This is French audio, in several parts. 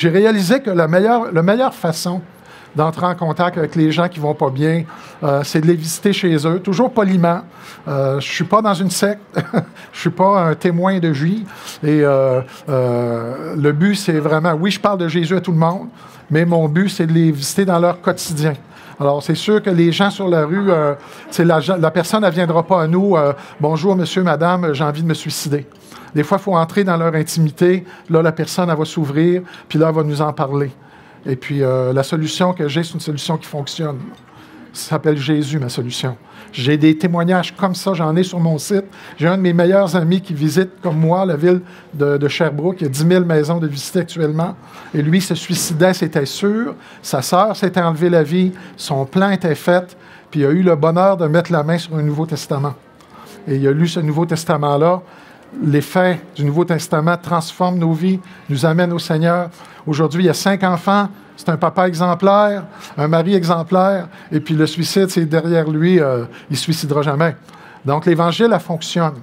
j'ai réalisé que la meilleure façon d'entrer en contact avec les gens qui ne vont pas bien, c'est de les visiter chez eux, toujours poliment. Je ne suis pas dans une secte, je ne suis pas un témoin de Jésus. Et le but, c'est vraiment, oui, je parle de Jésus à tout le monde, mais mon but, c'est de les visiter dans leur quotidien. Alors, c'est sûr que les gens sur la rue, la personne, elle ne viendra pas à nous. Bonjour, monsieur, madame, j'ai envie de me suicider. Des fois, il faut entrer dans leur intimité. Là, la personne, elle va s'ouvrir, puis là, elle va nous en parler. Et puis, la solution que j'ai, c'est une solution qui fonctionne. Ça s'appelle Jésus, ma solution. J'ai des témoignages comme ça, j'en ai sur mon site. J'ai un de mes meilleurs amis qui visite, comme moi, la ville de Sherbrooke. Il y a 10 000 maisons de visiter actuellement. Et lui, se suicidait, c'était sûr. Sa sœur s'était enlevée la vie. Son plan était fait. Puis il a eu le bonheur de mettre la main sur un Nouveau Testament. Et il a lu ce Nouveau Testament-là. Les faits du Nouveau Testament transforment nos vies, nous amènent au Seigneur. Aujourd'hui, il y a 5 enfants. C'est un papa exemplaire, un mari exemplaire, et puis le suicide, c'est derrière lui, il ne se suicidera jamais. Donc, l'Évangile, elle fonctionne.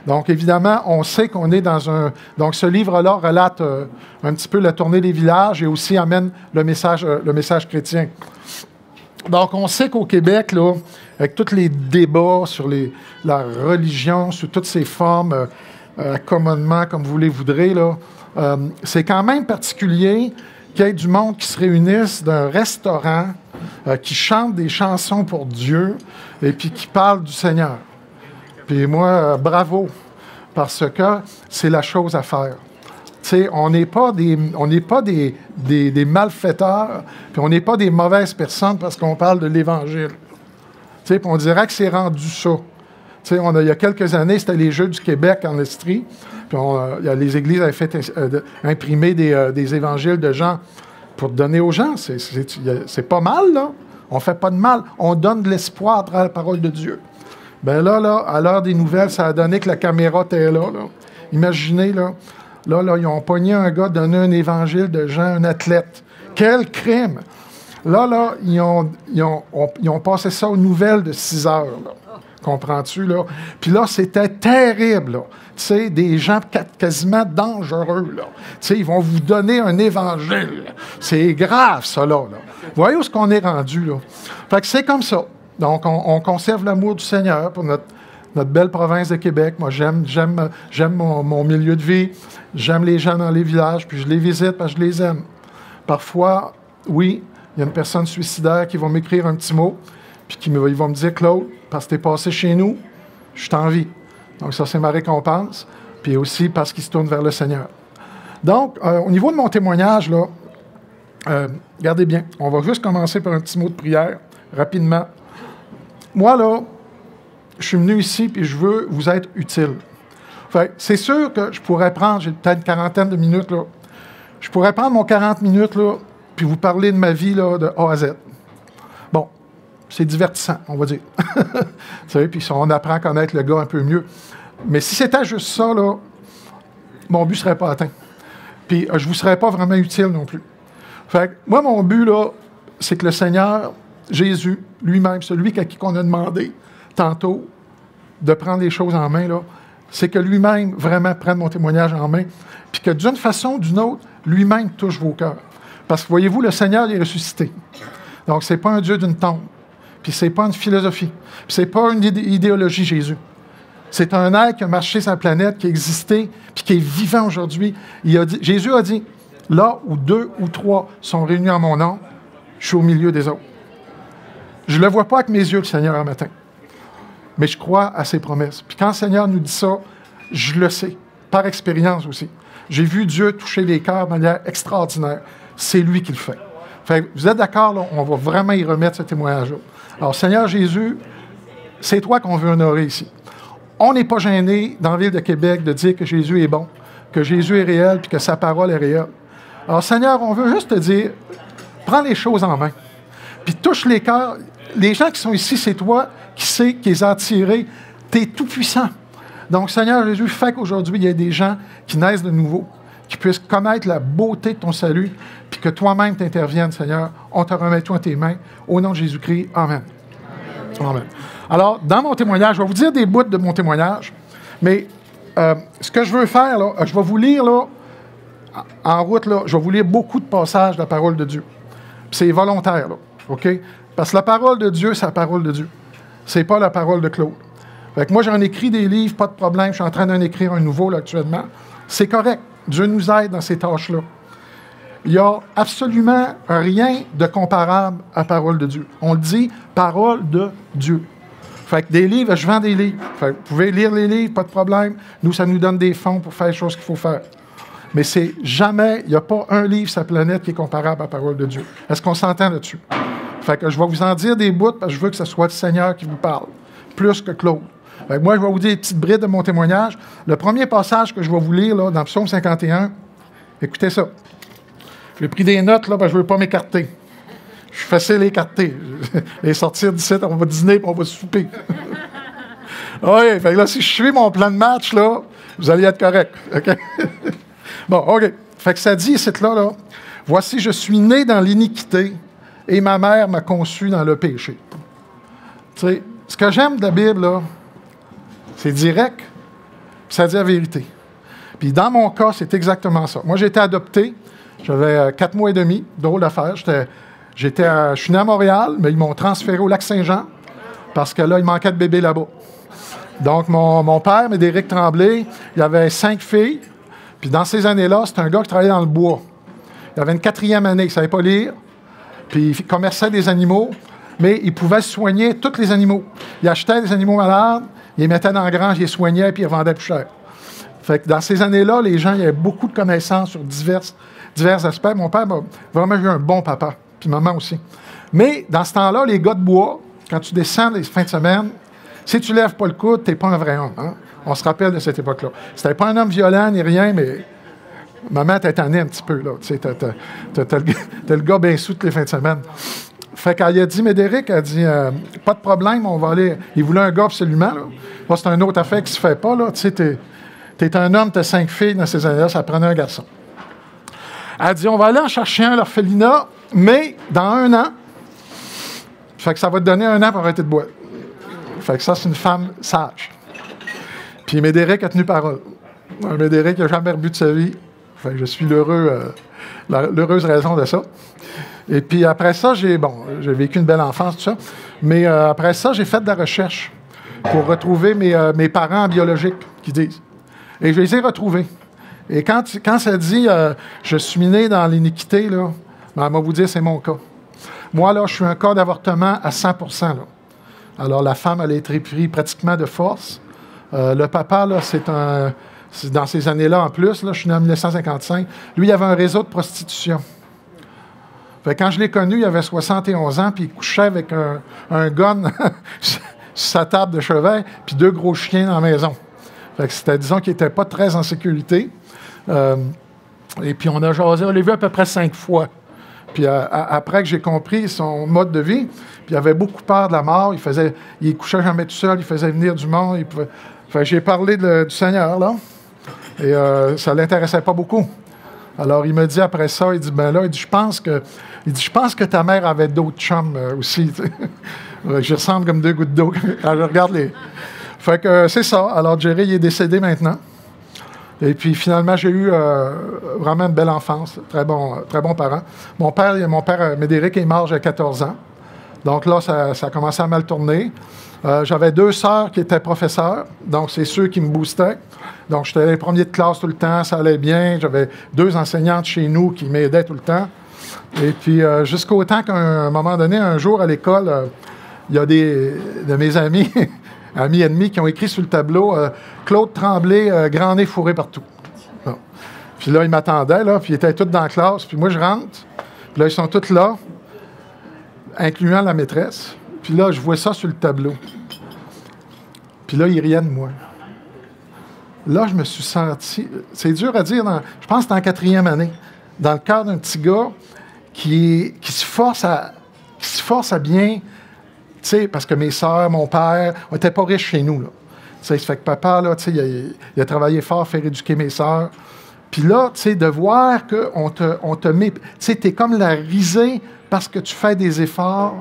Donc, évidemment, on sait qu'on est dans un... Donc, ce livre-là relate un petit peu la tournée des villages et aussi amène le message chrétien. Donc, on sait qu'au Québec, là, avec tous les débats sur la religion, sous toutes ses formes, accommodement, comme vous les voudrez, là, c'est quand même particulier qu'il y ait du monde qui se réunisse d'un restaurant, qui chante des chansons pour Dieu et puis qui parle du Seigneur. Puis moi, bravo, parce que c'est la chose à faire. Tu sais, on n'est pas des malfaiteurs, puis on n'est pas des mauvaises personnes parce qu'on parle de l'Évangile. Tu sais, puis on dirait que c'est rendu ça. Tu sais, il y a quelques années, c'était les Jeux du Québec en Estrie. Puis les églises avaient fait imprimer des évangiles de Jean pour donner aux gens. C'est pas mal, là. On ne fait pas de mal. On donne de l'espoir à travers la parole de Dieu. Bien là, à l'heure des nouvelles, ça a donné que la caméra était là. Imaginez, là, ils ont pogné un gars, donné un évangile de Jean, un athlète. Quel crime! Là, ils ont passé ça aux nouvelles de 6 heures, là. Comprends-tu, là? Puis là, c'était terrible, là. Tu sais, des gens quasiment dangereux, là. Tu sais, ils vont vous donner un évangile. C'est grave, ça, là. Vous voyez où est-ce qu'on est rendu, là? Fait que c'est comme ça. Donc, on conserve l'amour du Seigneur pour notre belle province de Québec. Moi, j'aime mon milieu de vie. J'aime les gens dans les villages, puis je les visite parce que je les aime. Parfois, oui, il y a une personne suicidaire qui va m'écrire un petit mot, puis ils vont me dire, Claude, parce que tu es passé chez nous, je t'en vis. Donc, ça, c'est ma récompense. Puis aussi parce qu'il se tourne vers le Seigneur. Donc, au niveau de mon témoignage, là, regardez bien, on va juste commencer par un petit mot de prière, rapidement. Moi, là, je suis venu ici, puis je veux vous être utile. Fait, c'est sûr que je pourrais prendre, j'ai peut-être une quarantaine de minutes, là. Je pourrais prendre mon 40 minutes, là, puis vous parler de ma vie, là, de A à Z. Bon. C'est divertissant, on va dire. Vous savez, puis on apprend à connaître le gars un peu mieux. Mais si c'était juste ça, là, mon but ne serait pas atteint. Puis je ne vous serais pas vraiment utile non plus. Fait que moi, mon but, là, c'est que le Seigneur, Jésus, lui-même, celui à qui on a demandé tantôt de prendre les choses en main, là, c'est que lui-même vraiment prenne mon témoignage en main, puis que d'une façon ou d'une autre, lui-même touche vos cœurs. Parce que voyez-vous, le Seigneur est ressuscité. Donc, ce n'est pas un Dieu d'une tombe. Puis c'est pas une philosophie. Puis c'est pas une idéologie, Jésus. C'est un être qui a marché sur la planète, qui a existé, puis qui est vivant aujourd'hui. Jésus a dit, là où 2 ou 3 sont réunis en mon nom, je suis au milieu des autres. Je ne le vois pas avec mes yeux, le Seigneur, un matin. Mais je crois à ses promesses. Puis quand le Seigneur nous dit ça, je le sais, par expérience aussi. J'ai vu Dieu toucher les cœurs de manière extraordinaire. C'est lui qui le fait. Fait que vous êtes d'accord, là? On va vraiment y remettre ce témoignage-là. Alors, Seigneur Jésus, c'est toi qu'on veut honorer ici. On n'est pas gêné dans la ville de Québec de dire que Jésus est bon, que Jésus est réel, puis que sa parole est réelle. Alors, Seigneur, on veut juste te dire, prends les choses en main, puis touche les cœurs. Les gens qui sont ici, c'est toi qui sais, qui les a attirés. Tu es tout-puissant. Donc, Seigneur Jésus, fais qu'aujourd'hui, il y ait des gens qui naissent de nouveau, qui puissent connaître la beauté de ton salut, puis que toi-même t'interviennes, Seigneur. On te remet tout en tes mains. Au nom de Jésus-Christ, Amen. Amen. Alors, dans mon témoignage, je vais vous dire des bouts de mon témoignage, mais ce que je veux faire, là, je vais vous lire là, en route, là, je vais vous lire beaucoup de passages de la parole de Dieu. Puis c'est volontaire, là, OK? Parce que la parole de Dieu, c'est la parole de Dieu. C'est pas la parole de Claude. Fait que moi, j'en écris des livres, pas de problème. Je suis en train d'en écrire un nouveau, là, actuellement. C'est correct. Dieu nous aide dans ces tâches-là. Il n'y a absolument rien de comparable à la parole de Dieu. On le dit, parole de Dieu. Fait que des livres, je vends des livres. Fait que vous pouvez lire les livres, pas de problème. Nous, ça nous donne des fonds pour faire les choses qu'il faut faire. Mais c'est jamais, il n'y a pas un livre sur la planète qui est comparable à la parole de Dieu. Est-ce qu'on s'entend là-dessus? Fait que je vais vous en dire des bouts parce que je veux que ce soit le Seigneur qui vous parle, plus que Claude. Fait que moi, je vais vous dire des petites brides de mon témoignage. Le premier passage que je vais vous lire là, dans Psaume 51, écoutez ça. J'ai pris des notes là, parce que je ne veux pas m'écarter. Je suis facile à écarter. Et sortir d'ici, on va dîner et on va souper. Oui, fait que là, si je suis mon plan de match, là, vous allez être correct. OK? Bon, OK. Fait que ça dit, c'est là, voici, je suis né dans l'iniquité et ma mère m'a conçu dans le péché. Tu sais, ce que j'aime de la Bible, là, c'est direct, puis ça dit la vérité. Puis dans mon cas, c'est exactement ça. Moi, j'ai été adopté. J'avais 4 mois et demi, drôle d'affaire. Je suis né à Montréal, mais ils m'ont transféré au Lac-Saint-Jean parce que là, il manquait de bébés là-bas. Donc, mon père, Médéric Tremblay, il avait 5 filles. Puis dans ces années-là, c'était un gars qui travaillait dans le bois. Il avait une 4e année, il ne savait pas lire. Puis il commerçait des animaux, mais il pouvait soigner tous les animaux. Il achetait des animaux malades, il les mettait dans la grange, il les soignait, puis il les vendait plus cher. Fait que dans ces années-là, les gens, il y avait beaucoup de connaissances sur divers aspects. Mon père m'a vraiment eu un bon papa, puis maman aussi. Mais dans ce temps-là, les gars de bois, quand tu descends les fins de semaine, si tu ne lèves pas le coude, tu n'es pas un vrai homme. Hein? On se rappelle de cette époque-là. C'était pas un homme violent ni rien, mais maman t'a tanné un petit peu. Tu sais, t'as le gars bien sous toutes les fins de semaine. Fait qu'elle a dit, Médéric, elle a dit, pas de problème, on va aller. Il voulait un gars absolument. Là. Là, c'est un autre affaire qui se fait pas. Là. Tu sais, t'es un homme, t'as 5 filles dans ces années-là, ça prenait un garçon. Elle a dit, on va aller en chercher un, l'orphelinat, mais dans 1 an. Fait que ça va te donner 1 an pour arrêter de boire. Fait que ça, c'est une femme sage. Puis Médéric a tenu parole. Médéric n'a jamais rebu de sa vie. Fait que je suis l'heureuse raison de ça. Et puis après ça, j'ai vécu une belle enfance, tout ça. Mais après ça, j'ai fait de la recherche pour retrouver mes parents biologiques, qui disent. Et je les ai retrouvés. Et quand ça dit « je suis né dans l'iniquité », là, ben, elle va vous dire c'est mon cas. Moi, là, je suis un cas d'avortement à 100%. Là. Alors, la femme, elle a été prise pratiquement de force. Le papa, là, c'est dans ces années-là en plus, là, je suis né en 1955, lui, il avait un réseau de prostitution. Fait que quand je l'ai connu, il avait 71 ans, puis il couchait avec un gun sur sa table de chevet, puis 2 gros chiens dans la maison. Fait que c'était, disons, qu'il n'était pas très en sécurité. Et puis on a jasé, on l'a vu à peu près 5 fois. Puis après que j'ai compris son mode de vie, puis il avait beaucoup peur de la mort, il couchait jamais tout seul, il faisait venir du monde. Fait que j'ai parlé du Seigneur, là, et ça ne l'intéressait pas beaucoup. Alors il me dit après ça, il dit, ben là, je pense que ta mère avait d'autres chums aussi. Je ressemble comme 2 gouttes d'eau quand je regarde les... Fait que c'est ça. Alors Jerry, il est décédé maintenant. Et puis finalement, j'ai eu vraiment une belle enfance, très bon parent. Mon père, Médéric, est mort, j'avais 14 ans. Donc là, ça a commencé à mal tourner. J'avais 2 sœurs qui étaient professeurs, donc c'est ceux qui me boostaient. Donc j'étais les premiers de classe tout le temps, ça allait bien. J'avais 2 enseignantes chez nous qui m'aidaient tout le temps. Et puis jusqu'au temps qu'à un moment donné, un jour à l'école, il y a des de mes amis... amis ennemis qui ont écrit sur le tableau Claude Tremblay, grand nez fourré partout. Bon. Puis là, ils m'attendaient, là, puis ils étaient tous dans la classe. Puis moi, je rentre, puis là, ils sont tous là, incluant la maîtresse. Puis là, je vois ça sur le tableau. Puis là, ils riaient de moi. Là, je me suis senti... C'est dur à dire, je pense que c'est en 4e année, dans le cœur d'un petit gars qui se force à bien... Tu sais, parce que mes sœurs, mon père, on n'était pas riches chez nous, là. Tu sais, ça fait que papa, là, tu sais, il a travaillé fort à faire éduquer mes sœurs. Puis là, tu sais, de voir qu'on te met... Tu sais, t'es comme la risée parce que tu fais des efforts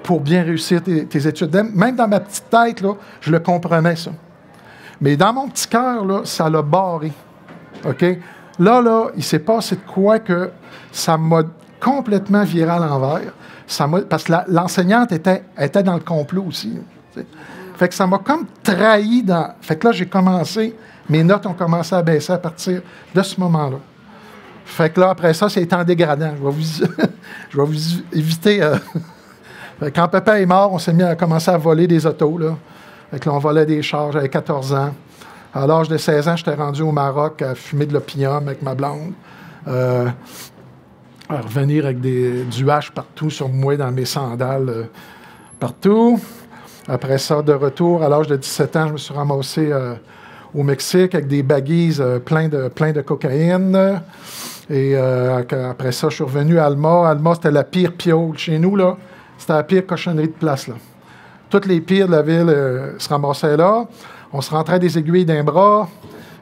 pour bien réussir tes études. Même dans ma petite tête, là, je le comprenais, ça. Mais dans mon petit cœur, là, ça l'a barré. OK? Là, il s'est passé de quoi que ça m'a complètement viré à l'envers. Parce que l'enseignante était dans le complot aussi. T'sais. Fait que ça m'a comme trahi dans... Fait que là, mes notes ont commencé à baisser à partir de ce moment-là. Fait que là, après ça, c'est en dégradant. Je vais vous éviter... Quand papa est mort, on s'est mis à commencer à voler des autos, là. Fait que là, on volait des chars, j'avais 14 ans. À l'âge de 16 ans, j'étais rendu au Maroc à fumer de l'opium avec ma blonde. À revenir avec du hache partout sur moi, dans mes sandales, partout. Après ça, de retour, à l'âge de 17 ans, je me suis ramassé au Mexique avec des baggies plein de cocaïne. Et après ça, je suis revenu à Alma. Alma, c'était la pire piole. Chez nous, là, c'était la pire cochonnerie de place, là. Toutes les pires de la ville se ramassaient là. On se rentrait des aiguilles d'un bras.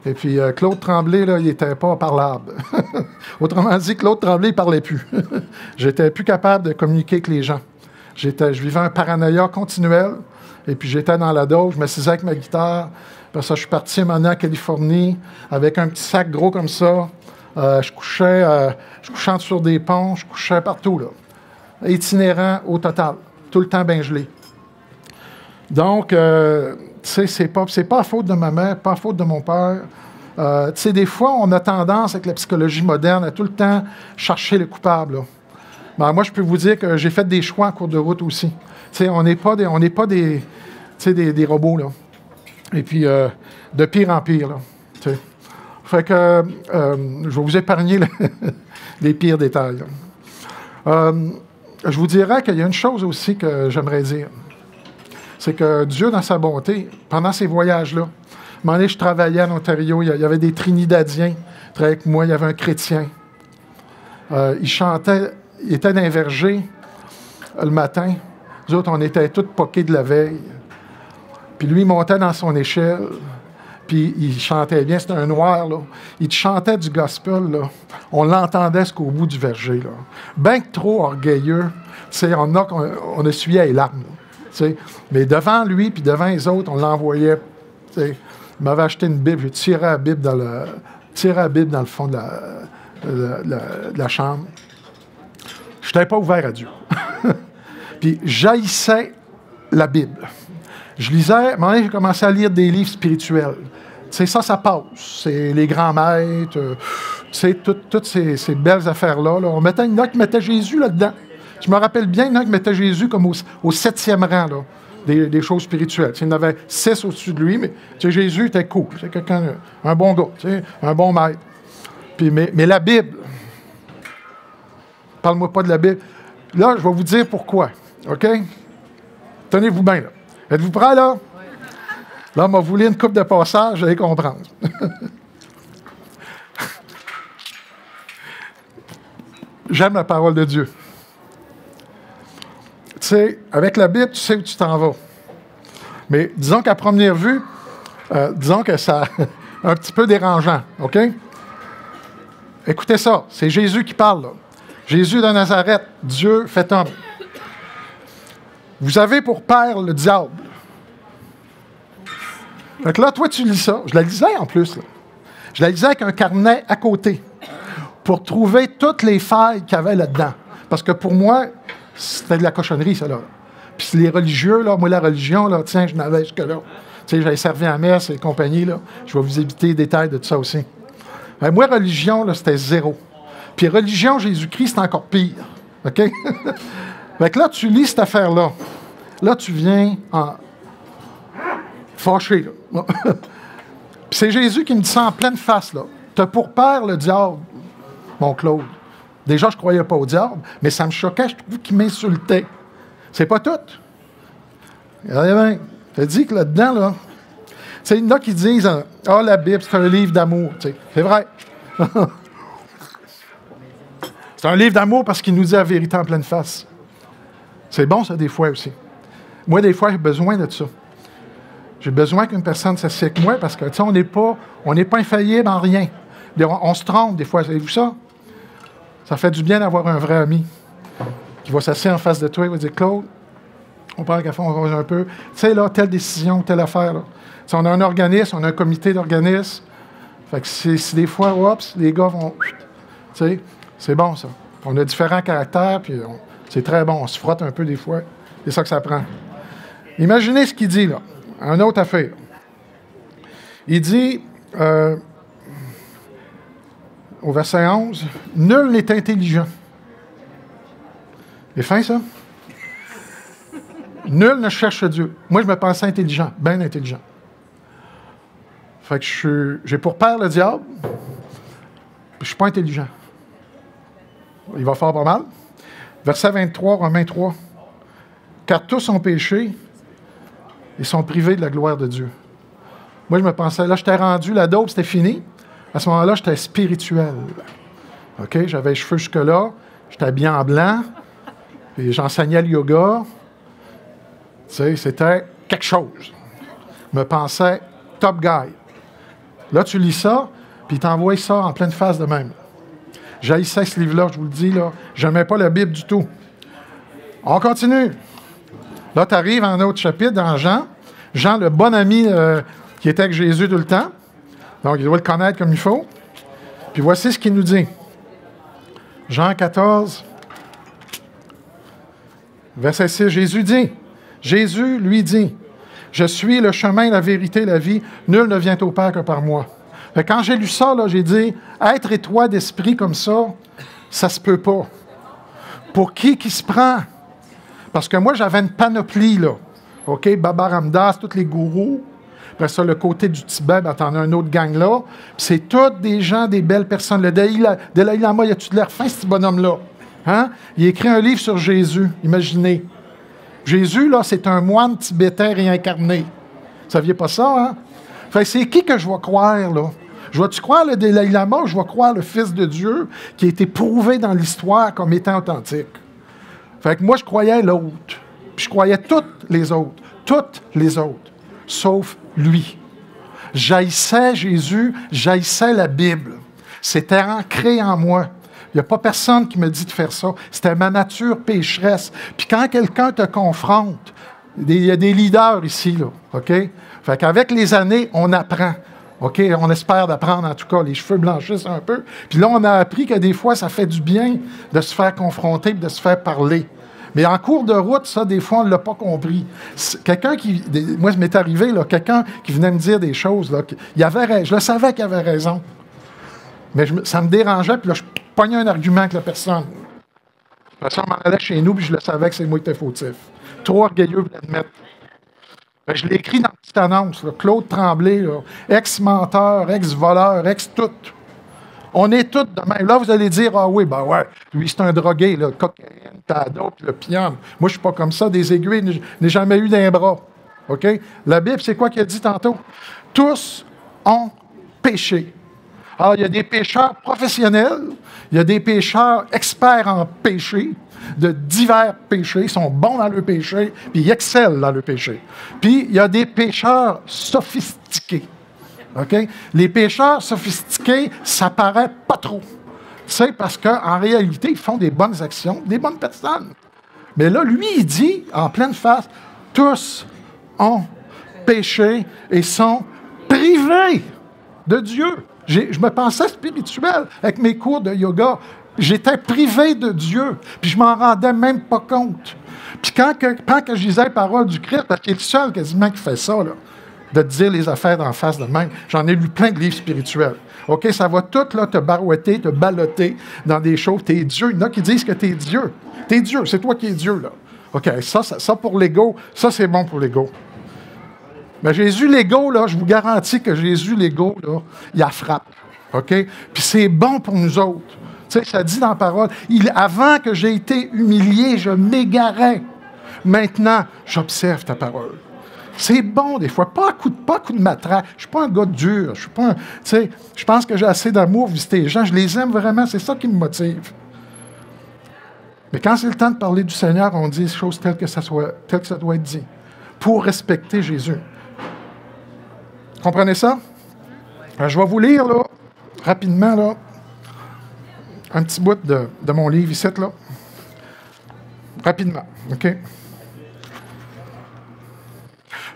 Et puis, Claude Tremblay, là, il n'était pas parlable. Autrement dit, Claude Tremblay, il ne parlait plus. J'étais plus capable de communiquer avec les gens. Je vivais un paranoïa continuel. Et puis, j'étais dans la dose. Je m'assisais avec ma guitare. Après ça, je suis parti maintenant en Californie avec un petit sac gros comme ça. Je couchais en dessous des ponts. Je couchais partout, là. Itinérant au total. Tout le temps bien gelé. Donc, tu sais, c'est pas à faute de ma mère, pas à faute de mon père. Tu sais, des fois, on a tendance, avec la psychologie moderne, à tout le temps chercher le coupable, là. Ben, moi, je peux vous dire que j'ai fait des choix en cours de route aussi. Tu sais, on n'est pas des robots, là. Et puis, de pire en pire, là. Tu sais. Fait que je vais vous épargner les pires détails, là. Je vous dirais qu'il y a une chose aussi que j'aimerais dire. C'est que Dieu, dans sa bonté, pendant ces voyages-là, à un moment donné, je travaillais en Ontario, il y avait des Trinidadiens qui travaillaient avec moi, il y avait un chrétien. Il chantait, il était dans un verger le matin. Nous autres, on était tous poqués de la veille. Puis lui, il montait dans son échelle, puis il chantait bien, c'était un noir, là. Il chantait du gospel, là. On l'entendait jusqu'au bout du verger, là. Bien que trop orgueilleux, on essuyait les larmes, là. T'sais. Mais devant lui, puis devant les autres, on l'envoyait. Il m'avait acheté une Bible, j'ai tiré la Bible dans le fond de la chambre. Je n'étais pas ouvert à Dieu. Puis j'haïssais la Bible. Je lisais, à un moment donné, j'ai commencé à lire des livres spirituels. Ça passe. C'est les grands maîtres, toutes ces belles affaires-là. Là. On mettait une note qui mettait Jésus là-dedans. Je me rappelle bien, il y en a qui mettaient Jésus comme au 7e rang là, des choses spirituelles. Il y en avait 6 au-dessus de lui, mais Jésus était cool. C'est quelqu'un, un bon gars, un bon maître. Puis, mais la Bible, parle-moi pas de la Bible. Là, je vais vous dire pourquoi. OK? Tenez-vous bien, là. Êtes-vous prêts, là? Là, on m'a voulu une coupe de passage, vous allez comprendre. J'aime la parole de Dieu. Tu sais, avec la Bible, tu sais où tu t'en vas. Mais disons qu'à première vue, disons que ça un petit peu dérangeant, OK? Écoutez ça, c'est Jésus qui parle, là. Jésus de Nazareth, Dieu fait homme. Vous avez pour père le diable. Donc là, toi, tu lis ça. Je la lisais en plus, là. Je la lisais avec un carnet à côté pour trouver toutes les failles qu'il y avait là-dedans. Parce que pour moi, c'était de la cochonnerie, ça, là. Puis les religieux, là, moi, la religion, là, tiens, je n'avais jusque-là. Tu sais, j'avais servi à la messe et compagnie, là. Je vais vous éviter les détails de tout ça aussi. Mais moi, religion, là, c'était 0. Puis religion, Jésus-Christ, c'est encore pire. OK? Fait que là, tu lis cette affaire-là. Là, tu viens en fâché, là. Puis c'est Jésus qui me dit ça en pleine face, là. T'as pour père le diable, mon Claude. Déjà, je ne croyais pas au diable, mais ça me choquait, je trouve qu'il m'insultait. C'est pas tout. Regardez bien, je te dis que là-dedans, là, tu sais, il y en a qui disent « Ah, la Bible, c'est un livre d'amour. » C'est vrai. C'est un livre d'amour parce qu'il nous dit la vérité en pleine face. C'est bon, ça, des fois aussi. Moi, des fois, j'ai besoin de ça. J'ai besoin qu'une personne s'assied avec moi parce que, tu sais, on n'est pas infaillible en rien. On se trompe des fois, savez-vous ça? Ça fait du bien d'avoir un vrai ami qui va s'asseoir en face de toi et va dire « Claude, on prend un café, on rose un peu. Tu sais, là, telle décision, telle affaire. Là. Si on a un organisme, on a un comité d'organisme. Fait que si des fois, oups, les gars vont... Tu sais, c'est bon, ça. On a différents caractères, puis c'est très bon. On se frotte un peu des fois. C'est ça que ça prend. Imaginez ce qu'il dit, là. Un autre affaire. Il dit, au verset 11, « Nul n'est intelligent. » C'est fin, ça? Nul ne cherche Dieu. Moi, je me pensais intelligent, bien intelligent. Fait que j'ai pour père le diable, puis je ne suis pas intelligent. Il va faire pas mal. Verset 23, Romains 3. « Car tous ont péché et sont privés de la gloire de Dieu. » Moi, je me pensais, là, j'étais rendu, la dope, c'était fini. À ce moment-là, j'étais spirituel. OK? J'avais les cheveux jusque-là, j'étais habillé en blanc, et j'enseignais le yoga. Tu sais, c'était quelque chose. Je me pensais top guy. Là, tu lis ça, puis il t'envoie ça en pleine face de même. J'haïssais ce livre-là, je vous le dis, là. Je n'aimais pas la Bible du tout. On continue. Là, tu arrives à un autre chapitre dans Jean. Jean, le bon ami qui était avec Jésus tout le temps. Donc, il doit le connaître comme il faut. Puis voici ce qu'il nous dit. Jean 14, verset 6, Jésus lui dit, « Je suis le chemin, la vérité, la vie. Nul ne vient au Père que par moi. » Fait que quand j'ai lu ça, là, j'ai dit, être étroit d'esprit comme ça se peut pas. Pour qui se prend? Parce que moi, j'avais une panoplie, là. OK? Baba Ramdas, tous les gourous. Après ça, le côté du Tibet, ben, t'en as un autre gang là. Puis c'est tous des gens, des belles personnes. Le Dalai Lama, il a-tu de l'air fin, ce petit bonhomme-là? Hein? Il a écrit un livre sur Jésus, imaginez. Jésus, là, c'est un moine tibétain réincarné. Vous saviez pas ça, hein? Fait c'est qui que je vais croire, là? Je vais-tu croire le Dalai Lama ou je vais croire le Fils de Dieu qui a été prouvé dans l'histoire comme étant authentique? Fait que moi, je croyais l'autre. Puis je croyais toutes les autres, sauf lui. J'haïssais Jésus, j'haïssais la Bible. C'était ancré en moi. Il n'y a pas personne qui me dit de faire ça. C'était ma nature pécheresse. Puis quand quelqu'un te confronte, il y a des leaders ici, là, OK? Fait qu'avec les années, on apprend. OK? On espère d'apprendre, en tout cas, les cheveux blanchissent un peu. Puis là, on a appris que des fois, ça fait du bien de se faire confronter et de se faire parler. Mais en cours de route, ça, des fois, on ne l'a pas compris. Moi, ça m'est arrivé, là, quelqu'un qui venait me dire des choses, là, je le savais qu'il avait raison. Mais ça me dérangeait, puis là, je pognais un argument avec la personne. La personne m'en allait chez nous, puis je le savais que c'est moi qui étais fautif. Trop orgueilleux pour l'admettre. Je l'ai écrit dans une petite annonce, là, Claude Tremblay, là, ex-menteur, ex-voleur, ex-tout. On est tous de même. Là, vous allez dire, ah oui, ben ouais, lui, c'est un drogué, là, cocaïne, tada, puis le piano. Moi, je suis pas comme ça, des aiguilles, je n'ai jamais eu d'un bras. OK? La Bible, c'est quoi qu'il a dit tantôt? Tous ont péché. Alors, il y a des pécheurs professionnels, il y a des pécheurs experts en péché, de divers péchés, ils sont bons dans le péché, puis ils excellent dans le péché. Puis, il y a des pécheurs sophistiqués. OK? Les pécheurs sophistiqués, ça paraît pas trop. C'est parce qu'en réalité, ils font des bonnes actions, des bonnes personnes. Mais là, lui, il dit, en pleine face, tous ont péché et sont privés de Dieu. Je me pensais spirituel avec mes cours de yoga. J'étais privé de Dieu, puis je m'en rendais même pas compte. Puis quand je disais les paroles du Christ, parce qu'il est le seul quasiment qui fait ça, là, de te dire les affaires d'en face de même. J'en ai lu plein de livres spirituels. OK, ça va tout là, te barouetter, te balloter dans des choses. T'es Dieu. Il y en a qui disent que t'es Dieu. T'es Dieu, c'est toi qui es Dieu, là. OK, ça pour l'ego, ça c'est bon pour l'ego. Mais Jésus, l'ego, là, je vous garantis que Jésus, l'ego, là, il la frappe. OK? Puis c'est bon pour nous autres. Tu sais, ça dit dans la parole, avant que j'ai été humilié, je m'égarais. Maintenant, j'observe ta parole. C'est bon, des fois. Pas à coup de matraque. Je ne suis pas un gars dur. Je pense que j'ai assez d'amour pour visiter les gens. Je les aime vraiment. C'est ça qui me motive. Mais quand c'est le temps de parler du Seigneur, on dit les choses telles que ça doit être dit. Pour respecter Jésus. Comprenez ça? Alors, je vais vous lire, là, rapidement, là, un petit bout de mon livre ici, là. Rapidement, OK?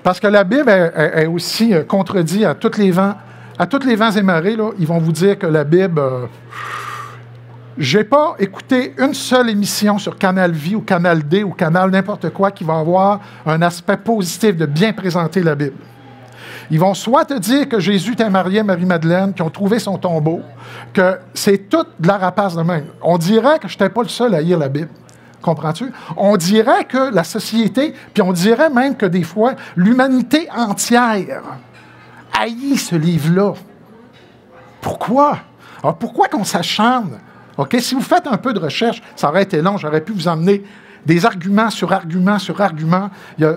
Parce que la Bible est aussi contredit à tous les vents à tous les vents et marées, là, ils vont vous dire que la Bible... j'ai pas écouté une seule émission sur Canal Vie ou Canal D ou Canal n'importe quoi qui va avoir un aspect positif de bien présenter la Bible. Ils vont soit te dire que Jésus était marié à Marie-Madeleine, qu'ils ont trouvé son tombeau, que c'est toute de la rapace de même. On dirait que je n'étais pas le seul à lire la Bible. Comprends-tu? On dirait que la société, puis on dirait même que des fois, l'humanité entière haït ce livre-là. Pourquoi? Alors, pourquoi qu'on s'acharne? OK? Si vous faites un peu de recherche, ça aurait été long, j'aurais pu vous emmener des arguments sur arguments sur arguments.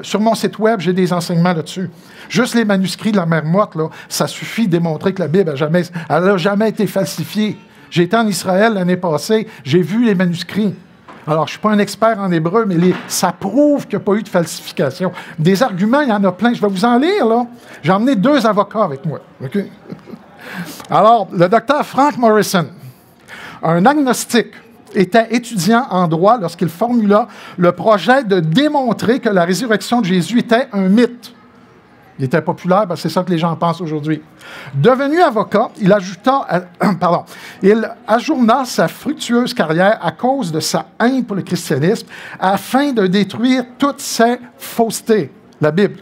Sur mon site web, j'ai des enseignements là-dessus. Juste les manuscrits de la Mère Morte, là, ça suffit de démontrer que la Bible n'a jamais été falsifiée. J'ai été en Israël l'année passée, j'ai vu les manuscrits. Alors, je ne suis pas un expert en hébreu, mais ça prouve qu'il n'y a pas eu de falsification. Des arguments, il y en a plein. Je vais vous en lire, là. J'ai emmené 2 avocats avec moi. Okay? Alors, le docteur Frank Morrison, un agnostique, était étudiant en droit lorsqu'il formula le projet de démontrer que la résurrection de Jésus était un mythe. Il était populaire, parce que c'est ça que les gens pensent aujourd'hui. Devenu avocat, il ajourna sa fructueuse carrière à cause de sa haine pour le christianisme, afin de détruire toutes ces faussetés, la Bible,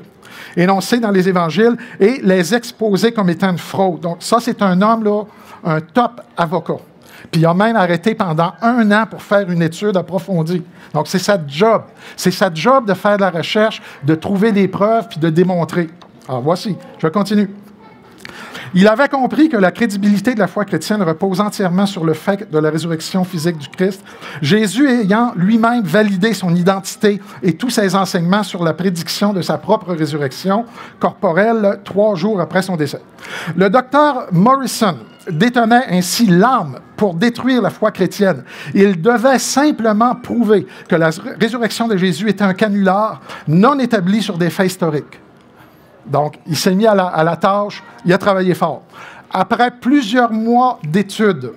énoncées dans les évangiles, et les exposer comme étant une fraude. Donc ça, c'est un homme, là, un top avocat. Puis il a même arrêté pendant 1 an pour faire une étude approfondie. Donc c'est sa job. C'est sa job de faire de la recherche, de trouver des preuves, puis de démontrer. Alors voici, je continue. Il avait compris que la crédibilité de la foi chrétienne repose entièrement sur le fait de la résurrection physique du Christ, Jésus ayant lui-même validé son identité et tous ses enseignements sur la prédiction de sa propre résurrection corporelle 3 jours après son décès. Le docteur Morrison détenait ainsi l'arme pour détruire la foi chrétienne. Il devait simplement prouver que la résurrection de Jésus était un canular non établi sur des faits historiques. Donc, il s'est mis à la tâche, il a travaillé fort. Après plusieurs mois d'études,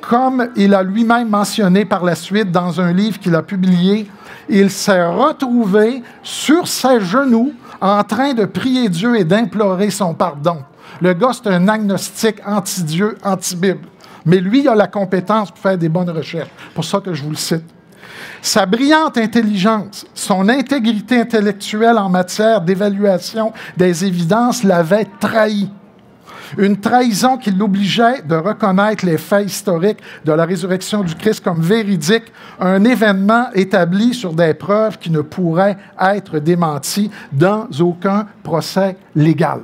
comme il a lui-même mentionné par la suite dans un livre qu'il a publié, il s'est retrouvé sur ses genoux en train de prier Dieu et d'implorer son pardon. Le gars, c'est un agnostique anti-Dieu, anti-Bible. Mais lui, il a la compétence pour faire des bonnes recherches. C'est pour ça que je vous le cite. Sa brillante intelligence, son intégrité intellectuelle en matière d'évaluation des évidences l'avaient trahi. Une trahison qui l'obligeait de reconnaître les faits historiques de la résurrection du Christ comme véridiques, un événement établi sur des preuves qui ne pourraient être démenties dans aucun procès légal.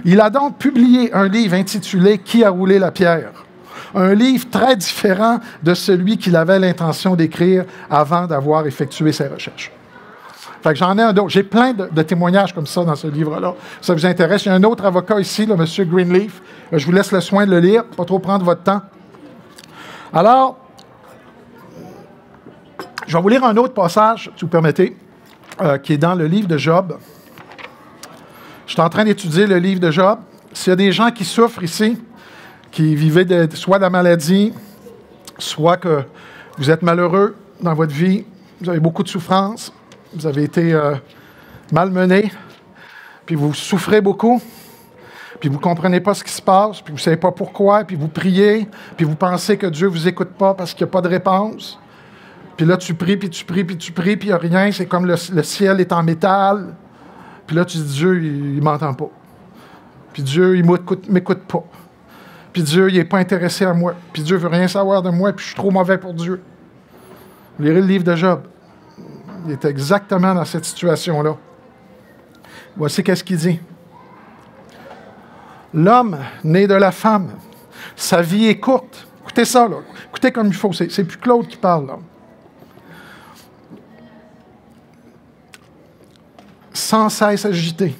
Il a donc publié un livre intitulé « Qui a roulé la pierre ?» Un livre très différent de celui qu'il avait l'intention d'écrire avant d'avoir effectué ses recherches. Fait que j'en ai un d'autre. J'ai plein de témoignages comme ça dans ce livre-là. Ça vous intéresse? Il y a un autre avocat ici, le M. Greenleaf. Je vous laisse le soin de le lire, pas trop prendre votre temps. Alors, je vais vous lire un autre passage, si vous permettez, qui est dans le livre de Job. Je suis en train d'étudier le livre de Job. S'il y a des gens qui souffrent ici, qui vivaient soit de la maladie, soit que vous êtes malheureux dans votre vie, vous avez beaucoup de souffrance, vous avez été malmené, puis vous souffrez beaucoup, puis vous ne comprenez pas ce qui se passe, puis vous ne savez pas pourquoi, puis vous priez, puis vous pensez que Dieu ne vous écoute pas parce qu'il n'y a pas de réponse. Puis là, tu pries, puis tu pries, puis tu pries, puis il n'y a rien, c'est comme le ciel est en métal. Puis là, tu dis, Dieu, il ne m'entend pas. Puis Dieu, il ne m'écoute pas. Puis Dieu, il n'est pas intéressé à moi. Puis Dieu ne veut rien savoir de moi, puis je suis trop mauvais pour Dieu. Vous lirez le livre de Job. Il est exactement dans cette situation-là. Voici qu'est-ce qu'il dit. L'homme né de la femme, sa vie est courte. Écoutez ça, là. Écoutez comme il faut. C'est plus Claude qui parle, là. Sans cesse agité.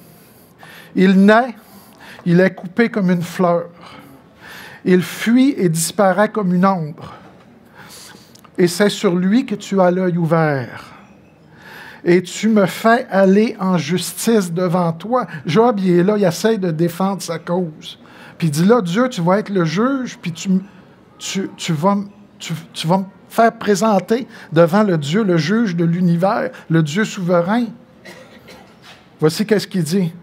Il naît, il est coupé comme une fleur. Il fuit et disparaît comme une ombre. Et c'est sur lui que tu as l'œil ouvert. Et tu me fais aller en justice devant toi. Job, il est là, il essaie de défendre sa cause. Puis il dit là, Dieu, tu vas être le juge, puis tu vas me faire présenter devant le Dieu, le juge de l'univers, le Dieu souverain. Voici qu'est-ce qu'il dit.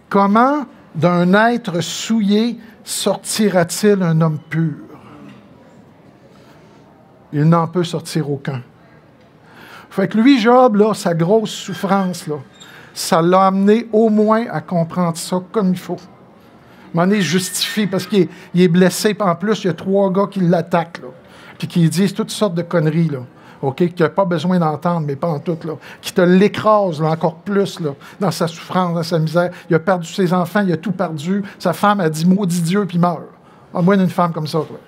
Comment d'un être souillé sortira-t-il un homme pur? Il n'en peut sortir aucun. Fait que lui, Job, là, sa grosse souffrance, là, ça l'a amené au moins à comprendre ça comme il faut. À un moment donné, il justifie parce qu'il est blessé, puis en plus, il y a 3 gars qui l'attaquent, là, puis qui disent toutes sortes de conneries, là, OK, qu'il n'a pas besoin d'entendre, mais pas en tout, là, qui te l'écrase là, encore plus là, dans sa souffrance, dans sa misère. Il a perdu ses enfants, il a tout perdu. Sa femme a dit « maudit Dieu », puis il meurt. À moins d'une femme comme ça, toi.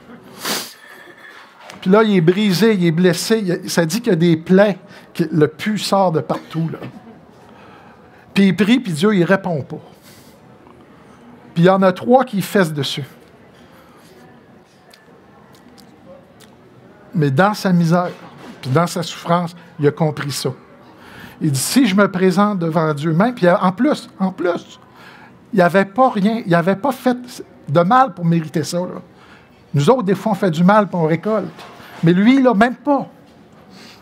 Puis là, il est brisé, il est blessé. Ça dit qu'il y a des plaies, que le pu sort de partout, là. Puis il prie, puis Dieu, il ne répond pas. Puis il y en a 3 qui fessent dessus. Mais dans sa misère, puis dans sa souffrance, il a compris ça. Il dit, si je me présente devant Dieu, même, puis en plus, il n'avait pas rien, il n'avait pas fait de mal pour mériter ça, là. Nous autres, des fois, on fait du mal, puis on récolte. Mais lui, là, même pas.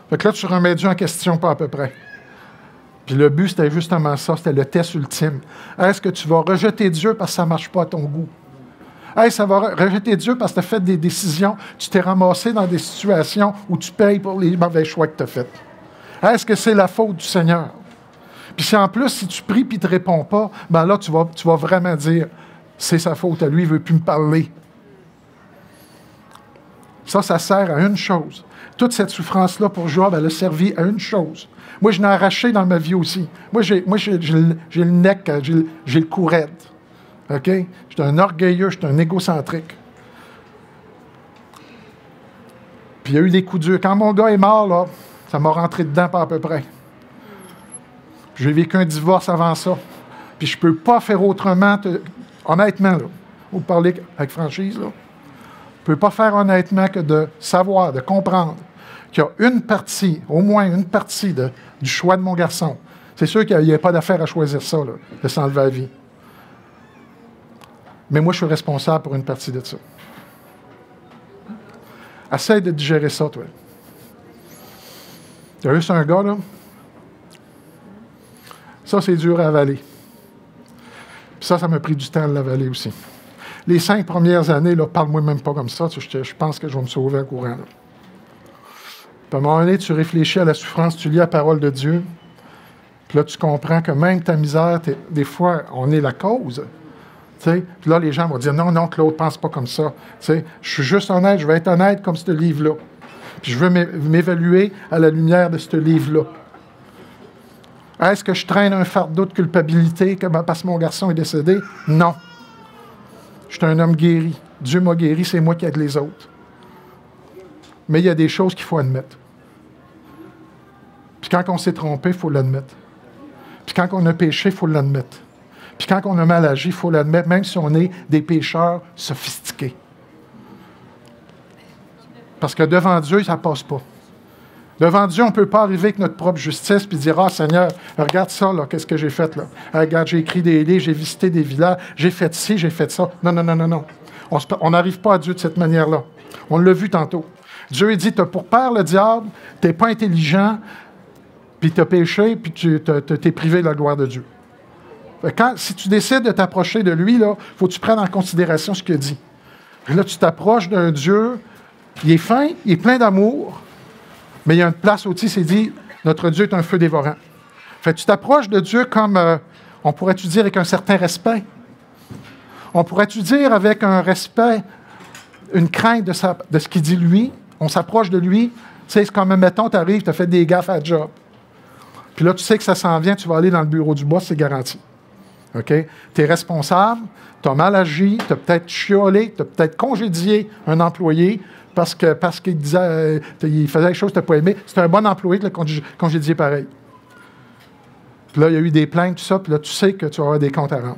Fait que là, tu remets Dieu en question, pas à peu près. Puis le but, c'était justement ça, c'était le test ultime. Est-ce que tu vas rejeter Dieu parce que ça ne marche pas à ton goût? Ça va rejeter Dieu parce que tu as fait des décisions, tu t'es ramassé dans des situations où tu payes pour les mauvais choix que tu as faits. Est-ce que c'est la faute du Seigneur? Puis si en plus, si tu pries et il ne te répond pas, ben là, tu vas vraiment dire, c'est sa faute à lui, il ne veut plus me parler. Ça sert à une chose. Toute cette souffrance-là pour Job, elle a servi à une chose. Moi, je l'ai arraché dans ma vie aussi. Moi, j'ai le nec, j'ai le cou raide. OK? Je suis un orgueilleux, je suis un égocentrique. Puis il y a eu des coups durs. Quand mon gars est mort, là, ça m'a rentré dedans pas à peu près. J'ai vécu un divorce avant ça. Puis je ne peux pas faire autrement, honnêtement, là, vous parlez avec franchise, là. Je ne peux pas faire honnêtement que de savoir, de comprendre qu'il y a une partie, au moins une partie du choix de mon garçon. C'est sûr qu'il n'y a pas d'affaire à choisir ça, là, de s'enlever la vie. Mais moi, je suis responsable pour une partie de ça. Essaye de digérer ça, toi. Il y a juste un gars, là. Ça, c'est dur à avaler. Puis ça m'a pris du temps à l'avaler aussi. Les 5 premières années, là, parle-moi même pas comme ça. Je pense que je vais me sauver en courant, là. Puis à un moment donné, tu réfléchis à la souffrance, tu lis la parole de Dieu. Puis là, tu comprends que même ta misère, des fois, on est la cause. T'sais? Puis là, les gens vont dire, non, Claude, pense pas comme ça. T'sais? Je suis juste honnête, je vais être honnête comme ce livre-là. Puis je veux m'évaluer à la lumière de ce livre-là. Est-ce que je traîne un fardeau de culpabilité parce que mon garçon est décédé? Non. Je suis un homme guéri. Dieu m'a guéri, c'est moi qui aide les autres. Mais il y a des choses qu'il faut admettre. Puis quand on s'est trompé, il faut l'admettre. Puis quand on a péché, il faut l'admettre. Puis quand on a mal agi, il faut l'admettre, même si on est des pécheurs sophistiqués. Parce que devant Dieu, ça ne passe pas. Devant Dieu, on ne peut pas arriver avec notre propre justice puis dire « Ah, Seigneur, regarde ça, là, qu'est-ce que j'ai fait, là? Regarde, j'ai écrit des livres, j'ai visité des villages, j'ai fait ci, j'ai fait ça. » Non. On n'arrive pas à Dieu de cette manière-là. On l'a vu tantôt. Dieu, il dit « T'as pour père le diable, tu n'es pas intelligent, puis tu as péché, puis tu t'es privé de la gloire de Dieu. » Si tu décides de t'approcher de lui, il faut que tu prennes en considération ce qu'il dit. Puis là, tu t'approches d'un Dieu, il est fin, il est plein d'amour, mais il y a une place aussi, c'est dit, notre Dieu est un feu dévorant. Fait que tu t'approches de Dieu comme, on pourrait-tu dire, avec un certain respect. On pourrait-tu dire avec un respect, une crainte de ce qu'il dit lui. On s'approche de lui. Tu sais, c'est comme, mettons, tu arrives, tu as fait des gaffes à job. Puis là, tu sais que ça s'en vient, tu vas aller dans le bureau du boss, c'est garanti. OK? Tu es responsable, tu as mal agi, tu as peut-être chiolé, tu as peut-être congédié un employé parce qu'il disait, il faisait quelque chose que tu n'as pas aimé. C'est un bon employé de le congédier pareil. Puis là, il y a eu des plaintes, tout ça, puis là, tu sais que tu vas avoir des comptes à rendre.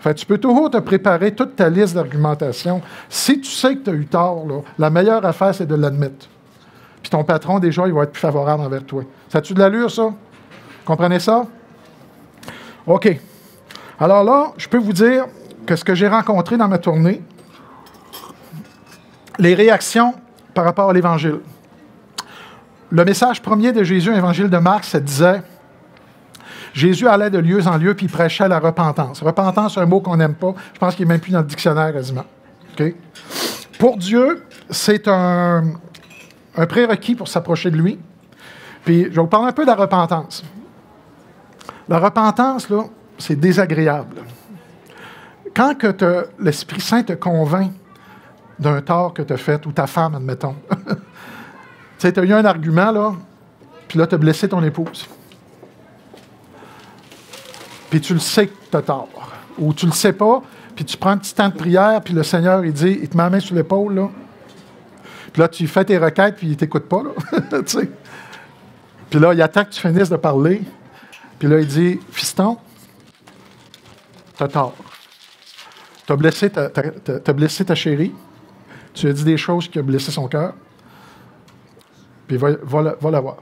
Fait que tu peux toujours te préparer toute ta liste d'argumentation. Si tu sais que tu as eu tort, là, la meilleure affaire, c'est de l'admettre. Puis ton patron, déjà, il va être plus favorable envers toi. Ça a-tu de l'allure, ça? Comprenez ça? OK. Alors là, je peux vous dire que ce que j'ai rencontré dans ma tournée, les réactions par rapport à l'Évangile. Le message premier de Jésus, l'Évangile de Marc, ça disait Jésus allait de lieu en lieu, puis il prêchait la repentance. Repentance, c'est un mot qu'on n'aime pas. Je pense qu'il n'est même plus dans le dictionnaire quasiment. Okay? Pour Dieu, c'est un prérequis pour s'approcher de lui. Puis, je vais vous parler un peu de la repentance. La repentance, là, c'est désagréable. Quand que l'Esprit Saint te convainc d'un tort que tu as fait, ou ta femme, admettons. Tu sais, tu as eu un argument, là, puis là, tu as blessé ton épouse. Puis tu le sais que tu as tort. Ou tu le sais pas, puis tu prends un petit temps de prière, puis le Seigneur, il dit, il te met la main sur l'épaule, là. Puis là, tu fais tes requêtes, puis il ne t'écoute pas, là. Tu sais. Puis là, il attend que tu finisses de parler. Puis là, il dit, fiston, tu as tort. Tu as blessé ta chérie. Tu as dit des choses qui ont blessé son cœur. Puis va la voir.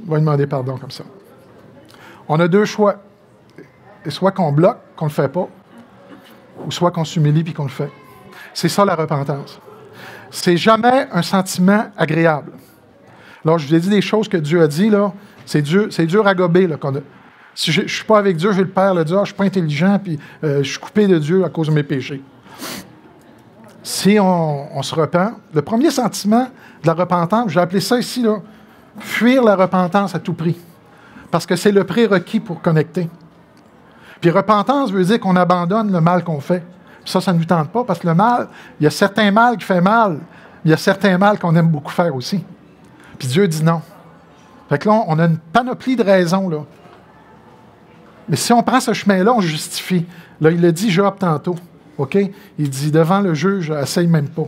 Va lui demander pardon comme ça. On a deux choix. Et soit qu'on bloque, qu'on ne le fait pas, ou soit qu'on s'humilie puis qu'on le fait. C'est ça la repentance. C'est jamais un sentiment agréable. Alors, je vous ai dit des choses que Dieu a dit, là. C'est dur à gober, là. Si je ne suis pas avec Dieu, je vais le Père le dire, je ne suis pas intelligent, puis je suis coupé de Dieu à cause de mes péchés. Si on se repent, le premier sentiment de la repentance, j'ai appelé ça ici, là, fuir la repentance à tout prix. Parce que c'est le prérequis pour connecter. Puis repentance veut dire qu'on abandonne le mal qu'on fait. Puis ça ne nous tente pas, parce que le mal, il y a certains mal qui font mal, mais il y a certains mal qu'on aime beaucoup faire aussi. Puis Dieu dit non. Fait que là, on a une panoplie de raisons, là. Mais si on prend ce chemin-là, on justifie. Là, il le dit Job tantôt. OK? Il dit, devant le juge, essaye même pas.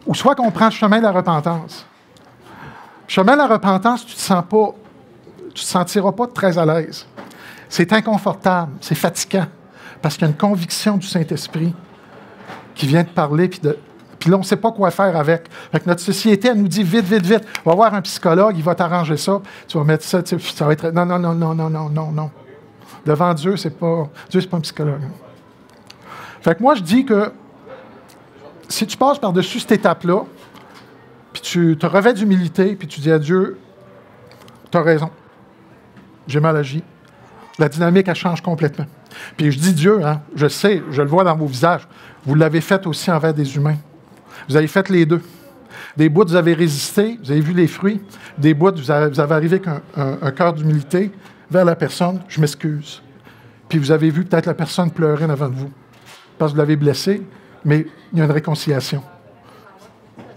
Ou soit qu'on prend le chemin de la repentance. Le chemin de la repentance, tu ne te sentiras pas très à l'aise. C'est inconfortable, c'est fatigant, parce qu'il y a une conviction du Saint-Esprit qui vient te parler, puis là, on ne sait pas quoi faire avec. Fait que notre société, elle nous dit vite, vite, vite, va voir un psychologue, il va t'arranger ça, tu vas mettre ça, ça va être... Non. Devant Dieu, c'est pas un psychologue. Fait que moi, je dis que si tu passes par-dessus cette étape-là, puis tu te revêts d'humilité, puis tu dis à Dieu, tu as raison, j'ai mal agi, la dynamique, elle change complètement. Puis je dis Dieu, hein, je sais, je le vois dans vos visages, vous l'avez fait aussi envers des humains. Vous avez fait les deux. Des bouts, vous avez résisté, vous avez vu les fruits. Des bouts, vous avez arrivé avec un cœur d'humilité vers la personne, je m'excuse. Puis vous avez vu peut-être la personne pleurer devant vous, parce que vous l'avez blessé, mais il y a une réconciliation.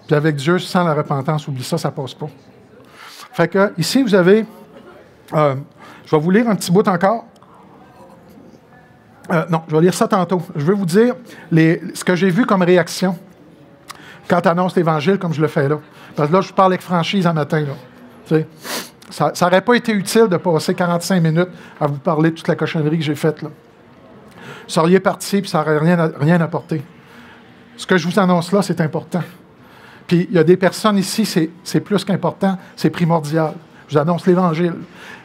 Puis avec Dieu, sans la repentance, oublie ça, ça ne passe pas. Fait que, ici, vous avez... je vais vous lire un petit bout encore. Non, je vais lire ça tantôt. Je veux vous dire ce que j'ai vu comme réaction quand tu annonces l'Évangile, comme je le fais là. Parce que là, je vous parle avec franchise un matin. Là. Tu sais, ça n'aurait pas été utile de passer 45 minutes à vous parler de toute la cochonnerie que j'ai faite. Là. Vous seriez parti, puis ça n'aurait rien apporté. Ce que je vous annonce là, c'est important. Puis il y a des personnes ici, c'est plus qu'important, c'est primordial. Je vous annonce l'Évangile.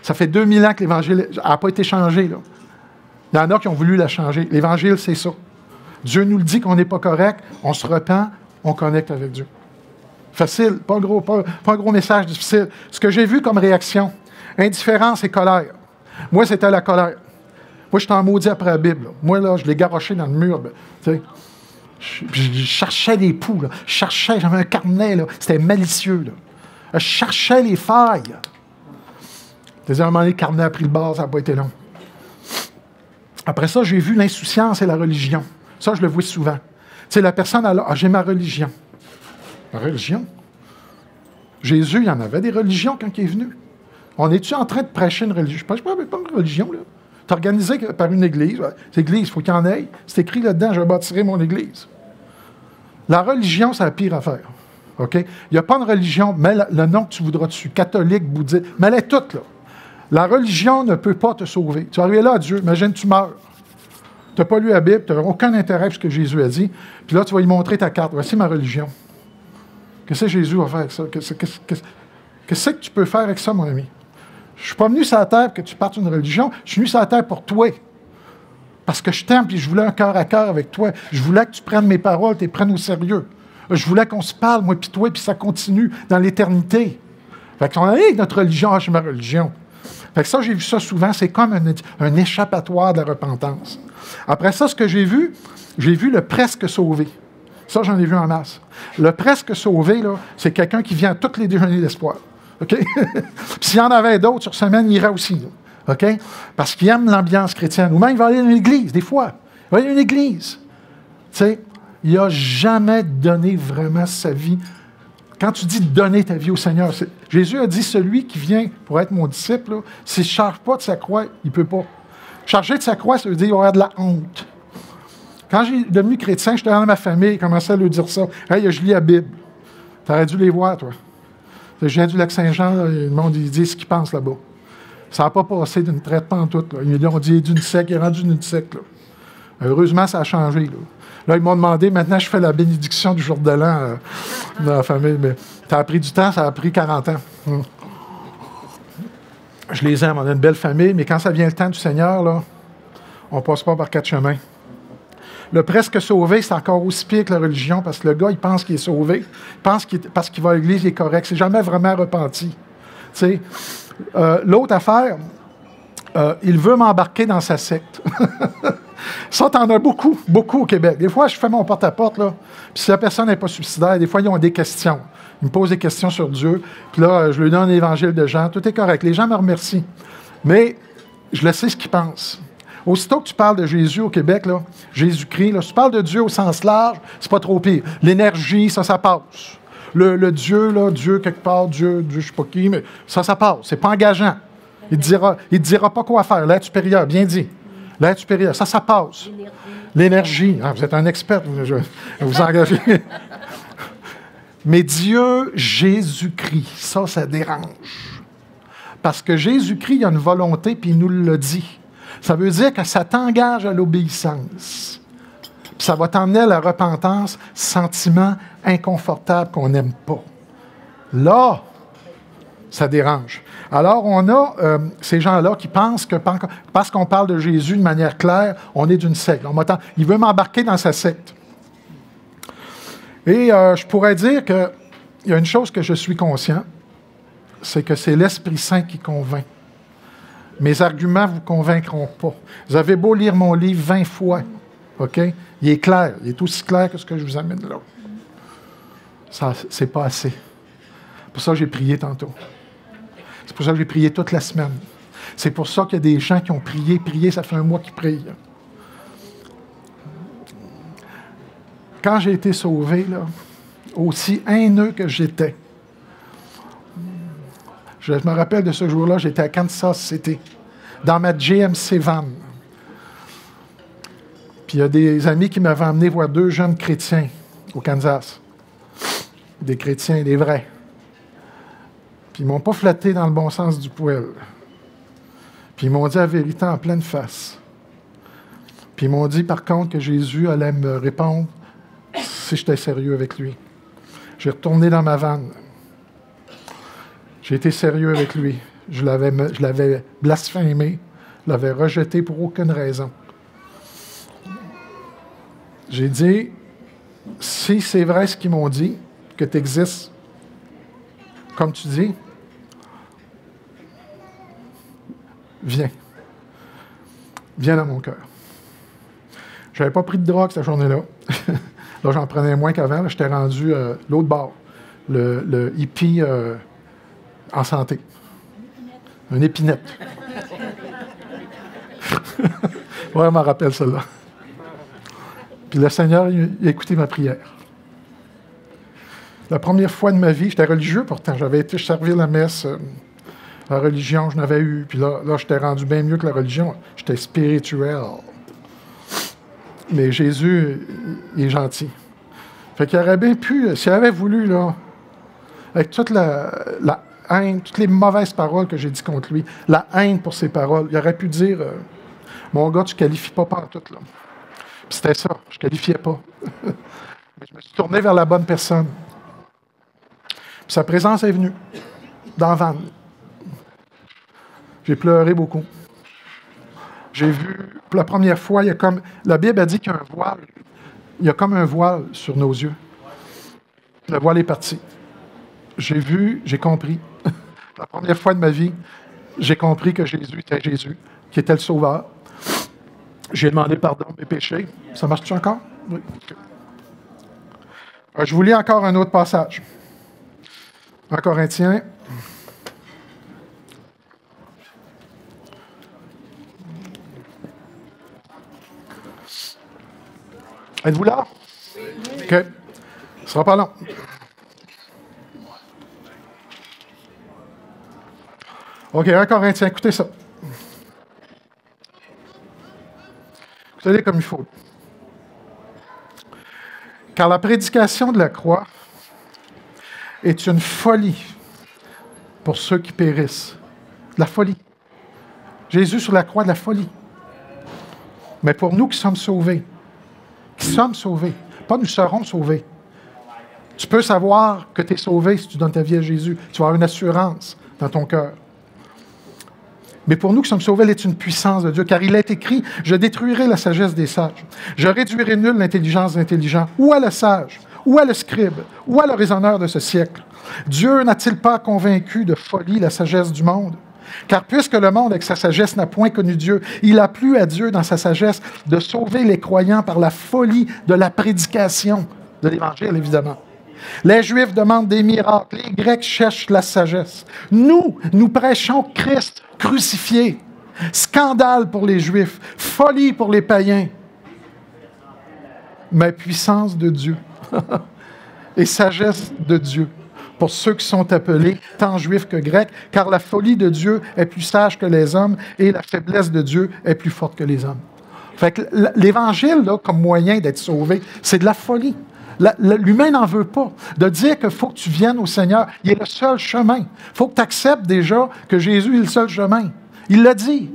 Ça fait 2000 ans que l'Évangile n'a pas été changé. Là. Il y en a qui ont voulu la changer. L'Évangile, c'est ça. Dieu nous le dit qu'on n'est pas correct, on se repent, on connecte avec Dieu. Facile, pas un gros message difficile. Ce que j'ai vu comme réaction, indifférence et colère. Moi, c'était la colère. Moi, j'étais en maudit après la Bible. Là. Moi, là, je l'ai garoché dans le mur. Tu sais. Je cherchais des poux. Là. J'avais un carnet. Là. C'était malicieux. Là. Je cherchais les failles. À un moment donné, le carnet a pris le bord, ça n'a pas été long. Après ça, j'ai vu l'insouciance et la religion. Ça, je le vois souvent. Tu sais, la personne, j'ai ma religion. Ma religion? Jésus, il y en avait des religions quand il est venu. On est-tu en train de prêcher une religion? Je ne pense pas une religion, là. C'est organisé par une église. Cette église, il faut qu'il y en ait. C'est écrit là-dedans, je bâtirai mon église. La religion, c'est la pire affaire. OK? Il n'y a pas de religion, mets le nom que tu voudras dessus. Catholique, bouddhiste, mets-les toutes, là. La religion ne peut pas te sauver. Tu vas arriver là à Dieu, imagine, tu meurs. Tu n'as pas lu la Bible, tu n'as aucun intérêt pour ce que Jésus a dit. Puis là, tu vas lui montrer ta carte. Voici ma religion. Qu'est-ce que Jésus va faire avec ça? Qu'est-ce que tu peux faire avec ça, mon ami? Je ne suis pas venu sur la terre pour que tu partes d'une religion. Je suis venu sur la terre pour toi. Parce que je t'aime, puis je voulais un cœur à cœur avec toi. Je voulais que tu prennes mes paroles, tu les prennes au sérieux. Je voulais qu'on se parle, moi puis toi, puis ça continue dans l'éternité. Fait qu'on a notre religion, j'ai ma religion. Fait que ça, j'ai vu ça souvent, c'est comme un échappatoire de la repentance. Après ça, ce que j'ai vu le presque sauvé. Ça, j'en ai vu en masse. Le presque sauvé, là, c'est quelqu'un qui vient à tous les déjeuners d'espoir. OK? Puis s'il y en avait d'autres sur semaine, il irait aussi. Là. OK? Parce qu'il aime l'ambiance chrétienne. Ou même, il va aller dans une église, des fois. Il va aller dans une église. Tu sais, il n'a jamais donné vraiment sa vie. Quand tu dis donner ta vie au Seigneur, Jésus a dit, celui qui vient pour être mon disciple, là, s'il ne charge pas de sa croix, il ne peut pas. Charger de sa croix, ça veut dire qu'il va avoir de la honte. Quand j'ai devenu chrétien, j'étais dans ma famille, il commençait à lui dire ça. « Hey, je lis la Bible. » Tu aurais dû les voir, toi. Je viens du Lac-Saint-Jean, là, le monde il dit ce qu'il pense là-bas. Ça n'a pas passé d'une traite pantoute. Là. Ils ont dit d'une secte, il est rendu d'une secte. Là. Heureusement, ça a changé. Là, ils m'ont demandé, maintenant, je fais la bénédiction du jour de l'an dans la famille. Mais ça a pris du temps, ça a pris 40 ans. Je les aime, on a une belle famille, mais quand ça vient le temps du Seigneur, là, on ne passe pas par 4 chemins. Le presque sauvé, c'est encore aussi pire que la religion, parce que le gars, il pense qu'il est sauvé. Il pense parce qu'il va à l'église, il est correct. C'est jamais vraiment repenti. L'autre affaire, il veut m'embarquer dans sa secte. Ça, t'en as beaucoup, beaucoup au Québec. Des fois, je fais mon porte-à-porte, là, puis si la personne n'est pas suicidaire, des fois, ils ont des questions. Ils me posent des questions sur Dieu, puis là, je lui donne l'évangile de Jean. Tout est correct. Les gens me remercient. Mais je le sais ce qu'ils pensent. Aussitôt que tu parles de Jésus au Québec, là, Jésus-Christ, là, si tu parles de Dieu au sens large, c'est pas trop pire. L'énergie, ça passe. Le Dieu, là, Dieu quelque part, Dieu, je sais pas qui, mais ça passe. C'est pas engageant. Il te dira pas quoi faire. L'être supérieur, bien dit. L'être supérieur, ça passe. L'énergie. Ah, vous êtes un expert, vous engagez. Mais Dieu, Jésus-Christ, ça dérange. Parce que Jésus-Christ, il a une volonté, puis il nous l'a dit. Ça veut dire que ça t'engage à l'obéissance. Puis ça va t'emmener à la repentance, sentiment inconfortable qu'on n'aime pas. Là, ça dérange. Alors, on a ces gens-là qui pensent que parce qu'on parle de Jésus de manière claire, on est d'une secte. Il veut m'embarquer dans sa secte. Et je pourrais dire qu'il y a une chose que je suis conscient, c'est que c'est l'Esprit Saint qui convainc. Mes arguments ne vous convaincront pas. Vous avez beau lire mon livre 20 fois, OK? Il est clair. Il est aussi clair que ce que je vous amène là. Ça, c'est pas assez. C'est pour ça que j'ai prié tantôt. C'est pour ça que j'ai prié toute la semaine. C'est pour ça qu'il y a des gens qui ont prié, ça fait un mois qu'ils prient. Quand j'ai été sauvé, là, aussi haineux que j'étais, je me rappelle de ce jour-là, j'étais à Kansas City, dans ma GMC van. Puis il y a des amis qui m'avaient emmené voir 2 jeunes chrétiens au Kansas. Des chrétiens, des vrais. Puis ils ne m'ont pas flatté dans le bon sens du poil. Puis ils m'ont dit la vérité en pleine face. Puis ils m'ont dit par contre que Jésus allait me répondre si j'étais sérieux avec lui. J'ai retourné dans ma van. J'ai été sérieux avec lui. Je l'avais blasphémé, je l'avais rejeté pour aucune raison. J'ai dit, si c'est vrai ce qu'ils m'ont dit, que tu existes, comme tu dis, viens. Viens dans mon cœur. Je n'avais pas pris de drogue cette journée-là. Là, j'en prenais moins qu'avant. J'étais rendu l'autre bord, le hippie en santé. Une épinette. Ouais, on m'en rappelle celle-là. Puis le Seigneur, il a écouté ma prière. La première fois de ma vie, j'étais religieux pourtant. J'avais été servir la messe. La religion, je n'avais eu. Puis là, j'étais rendu bien mieux que la religion. J'étais spirituel. Mais Jésus, il est gentil. Fait qu'il aurait bien pu, s'il avait voulu, là, avec toute la haine, toutes les mauvaises paroles que j'ai dites contre lui, la haine pour ses paroles, il aurait pu dire mon gars, tu ne qualifies pas pantoute, là. Puis c'était ça, je ne qualifiais pas. Mais je me suis tourné vers la bonne personne. Puis sa présence est venue dans la van. J'ai pleuré beaucoup. J'ai vu, pour la première fois, il y a comme. La Bible a dit qu'il y a un voile. Il y a comme un voile sur nos yeux. Le voile est parti. J'ai vu, j'ai compris. La première fois de ma vie, j'ai compris que Jésus était Jésus, qui était le Sauveur. J'ai demandé pardon de mes péchés. Ça marche-tu encore? Oui. Je vous lis encore un autre passage. En Corinthiens. Êtes-vous là? OK. Ce ne sera pas long. OK, 1 Corinthiens, écoutez ça. Écoutez comme il faut. Car la prédication de la croix est une folie pour ceux qui périssent. De la folie. Jésus sur la croix, de la folie. Mais pour nous qui sommes sauvés, pas nous serons sauvés. Tu peux savoir que tu es sauvé si tu donnes ta vie à Jésus. Tu vas avoir une assurance dans ton cœur. Mais pour nous qui sommes sauvés, elle est une puissance de Dieu, car il est écrit, « Je détruirai la sagesse des sages. Je réduirai nulle l'intelligence des intelligents. Où est le sage? Où est le scribe? Où est le raisonneur de ce siècle? Dieu n'a-t-il pas convaincu de folie la sagesse du monde? Car puisque le monde, avec sa sagesse, n'a point connu Dieu, il a plu à Dieu, dans sa sagesse, de sauver les croyants par la folie de la prédication de l'Évangile, évidemment. Les Juifs demandent des miracles, les Grecs cherchent la sagesse. Nous prêchons Christ crucifié. Scandale pour les Juifs, folie pour les païens. Mais puissance de Dieu et sagesse de Dieu pour ceux qui sont appelés, tant juifs que grecs, car la folie de Dieu est plus sage que les hommes et la faiblesse de Dieu est plus forte que les hommes. Fait que l'Évangile, là, comme moyen d'être sauvé, c'est de la folie. L'humain n'en veut pas. De dire qu'il faut que tu viennes au Seigneur, il est le seul chemin. Il faut que tu acceptes déjà que Jésus est le seul chemin. Il l'a dit.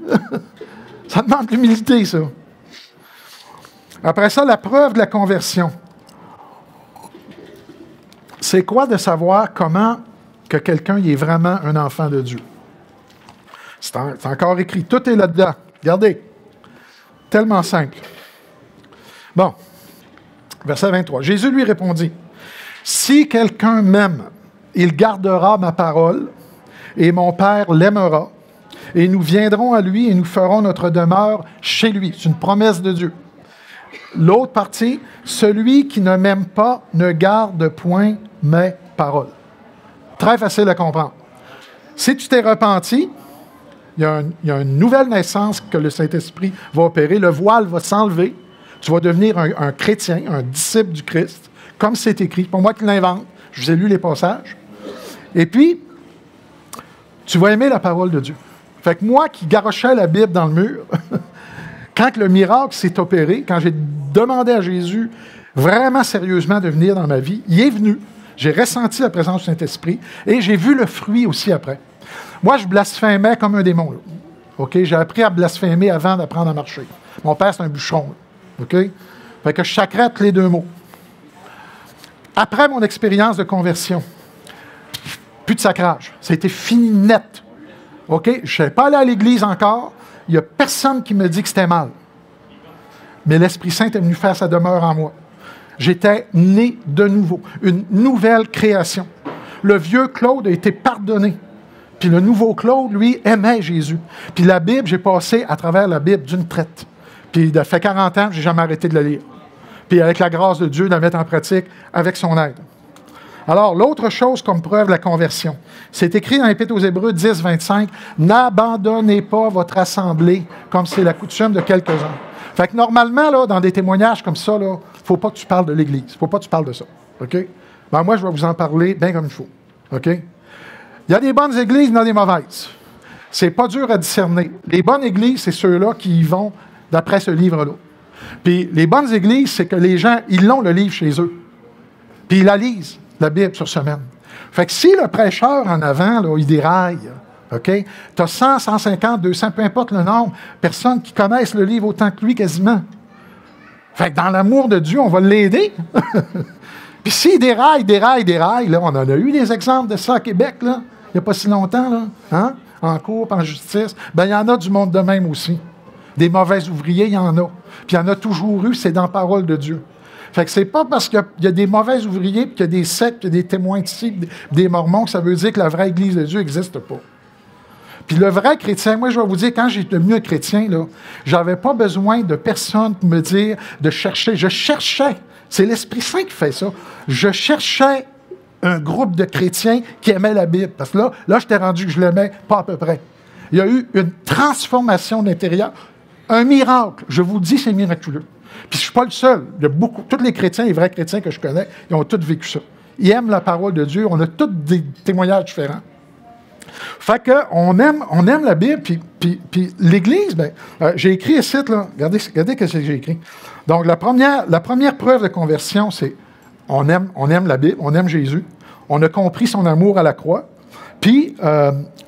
Ça demande de l'humilité, ça. Après ça, la preuve de la conversion. C'est quoi de savoir comment que quelqu'un est vraiment un enfant de Dieu? C'est encore écrit. Tout est là-dedans. Regardez. Tellement simple. Bon. Verset 23. Jésus lui répondit, « Si quelqu'un m'aime, il gardera ma parole, et mon Père l'aimera, et nous viendrons à lui et nous ferons notre demeure chez lui. » C'est une promesse de Dieu. L'autre partie, « Celui qui ne m'aime pas ne garde point mes paroles. » Très facile à comprendre. Si tu t'es repenti, il y a une nouvelle naissance que le Saint-Esprit va opérer. Le voile va s'enlever. Tu vas devenir un chrétien, un disciple du Christ, comme c'est écrit. C'est pas moi qui l'invente. Je vous ai lu les passages. Et puis, tu vas aimer la parole de Dieu. Fait que moi qui garochais la Bible dans le mur, quand le miracle s'est opéré, quand j'ai demandé à Jésus vraiment sérieusement de venir dans ma vie, il est venu. J'ai ressenti la présence du Saint-Esprit et j'ai vu le fruit aussi après. Moi, je blasphémais comme un démon. Là. OK? J'ai appris à blasphémer avant d'apprendre à marcher. Mon père, c'est un bûcheron. Là. OK? Fait que je sacrais les deux mots. Après mon expérience de conversion, plus de sacrage. Ça a été fini net. OK? Je ne suis pas allé à l'église encore. Il n'y a personne qui me dit que c'était mal. Mais l'Esprit Saint est venu faire sa demeure en moi. J'étais né de nouveau. Une nouvelle création. Le vieux Claude a été pardonné. Puis le nouveau Claude, lui, aimait Jésus. Puis la Bible, j'ai passé à travers la Bible d'une traite. Puis ça fait 40 ans que je n'ai jamais arrêté de la lire. Puis avec la grâce de Dieu, de la mettre en pratique avec son aide. Alors, l'autre chose comme preuve de la conversion, c'est écrit dans l'Épître aux Hébreux 10, 25, « N'abandonnez pas votre assemblée comme c'est la coutume de quelques-uns. » Fait que normalement, là, dans des témoignages comme ça, il ne faut pas que tu parles de l'Église. Il ne faut pas que tu parles de ça. OK? Ben, moi, je vais vous en parler bien comme il faut. OK? Il y a des bonnes églises, il y en a des mauvaises. C'est pas dur à discerner. Les bonnes églises, c'est ceux-là qui y vont d'après ce livre-là. Puis les bonnes églises, c'est que les gens, ils l'ont le livre chez eux. Puis ils la lisent, la Bible, sur semaine. Fait que si le prêcheur en avant, là, il déraille, OK? Tu as 100, 150, 200, peu importe le nombre, personnes qui connaissent le livre autant que lui quasiment. Fait que dans l'amour de Dieu, on va l'aider. Puis s'il déraille, là, on en a eu des exemples de ça à Québec, là, il n'y a pas si longtemps, là, hein? En cours, en justice. Ben, il y en a du monde de même aussi. Des mauvais ouvriers, il y en a. Puis il y en a toujours eu, c'est dans la parole de Dieu. Fait que c'est pas parce qu'il y a des mauvais ouvriers, puis qu'il y a des sectes, puis il y a des témoins ici, des mormons, que ça veut dire que la vraie Église de Dieu n'existe pas. Puis le vrai chrétien, moi je vais vous dire, quand j'ai devenu un chrétien, là, j'avais pas besoin de personne pour me dire de chercher. Je cherchais. C'est l'Esprit Saint qui fait ça. Je cherchais un groupe de chrétiens qui aimaient la Bible. Parce que là, j'étais rendu que je l'aimais pas à peu près. Il y a eu une transformation de l'intérieur. Un miracle. Je vous dis, c'est miraculeux. Puis je ne suis pas le seul. Il y a beaucoup, tous les chrétiens, les vrais chrétiens que je connais, ils ont tous vécu ça. Ils aiment la parole de Dieu. On a tous des témoignages différents. Fait qu'on aime la Bible, puis l'Église, j'ai écrit ici, là, regardez ce que j'ai écrit. Donc, la première preuve de conversion, c'est on aime la Bible, on aime Jésus, on a compris son amour à la croix, puis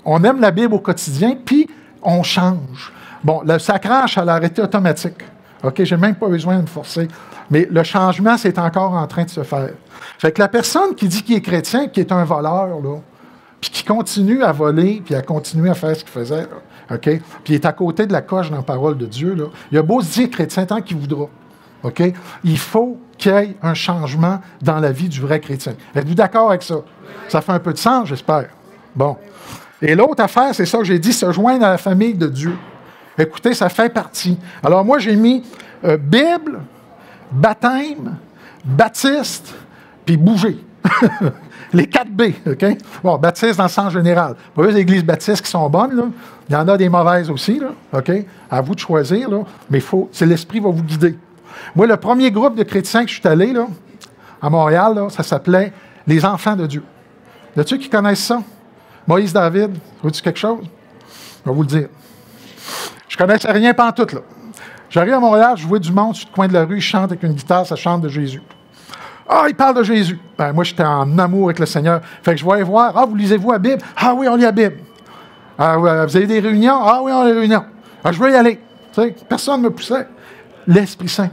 on aime la Bible au quotidien, puis on change. Bon, le sacrage, ça l'a arrêté automatique. OK, j'ai même pas besoin de me forcer. Mais le changement, c'est encore en train de se faire. Fait que la personne qui dit qu'il est chrétien, qui est un voleur, là, puis qui continue à voler, puis à continuer à faire ce qu'il faisait, là, OK? Puis il est à côté de la coche dans la parole de Dieu, là. Il a beau se dire chrétien tant qu'il voudra. OK? Il faut qu'il y ait un changement dans la vie du vrai chrétien. Êtes-vous d'accord avec ça? Ça fait un peu de sens, j'espère. Bon. Et l'autre affaire, c'est ça que j'ai dit, se joindre à la famille de Dieu. Écoutez, ça fait partie. Alors moi, j'ai mis Bible, baptême, baptiste, puis bouger. Les 4 B, OK? Bon, baptiste dans le sens général. Pas les églises baptistes qui sont bonnes, là. Il y en a des mauvaises aussi, là, OK? À vous de choisir, là. Mais c'est l'Esprit va vous guider. Moi, le premier groupe de chrétiens que je suis allé, là, à Montréal, là, ça s'appelait les enfants de Dieu. Y a-t-il qui connaissent ça? Moïse David, ça vous dit quelque chose? Je vais vous le dire. Je connaissais rien pantoute, là. J'arrive à Montréal, je vois du monde sur le coin de la rue, ils chantent avec une guitare, ça chante de Jésus. Ah, il parle de Jésus. Ben, moi, j'étais en amour avec le Seigneur. Fait que je vais aller voir. Ah, vous lisez-vous la Bible? Ah oui, on lit la Bible. Ah, vous avez des réunions? Ah oui, on a des réunions. Ah, je veux y aller. Tu sais, personne ne me poussait. L'Esprit Saint.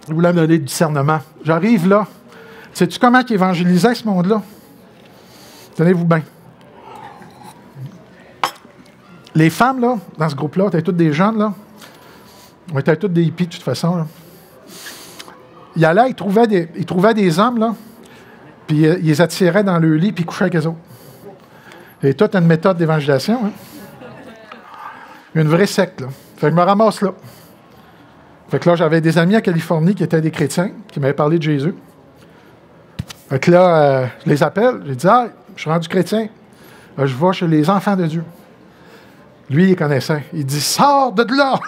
Il voulait me donner du discernement. J'arrive là. Sais-tu comment il évangélisait ce monde-là? Tenez-vous bien. Les femmes, là, dans ce groupe-là, étaient toutes des jeunes, là. On était toutes des hippies, de toute façon, là. Il allait, il trouvait des hommes, là, puis il les attirait dans le lit, puis il couchait avec eux autres. C'est toute une méthode d'évangélisation, hein? Une vraie secte, là. Fait que je me ramasse là. Fait que là, j'avais des amis en Californie qui étaient des chrétiens, qui m'avaient parlé de Jésus. Fait que là, je les appelle, j'ai dit, ah, je suis rendu chrétien. Là, je vais chez les enfants de Dieu. Lui, il connaissait. Il dit, sors de là!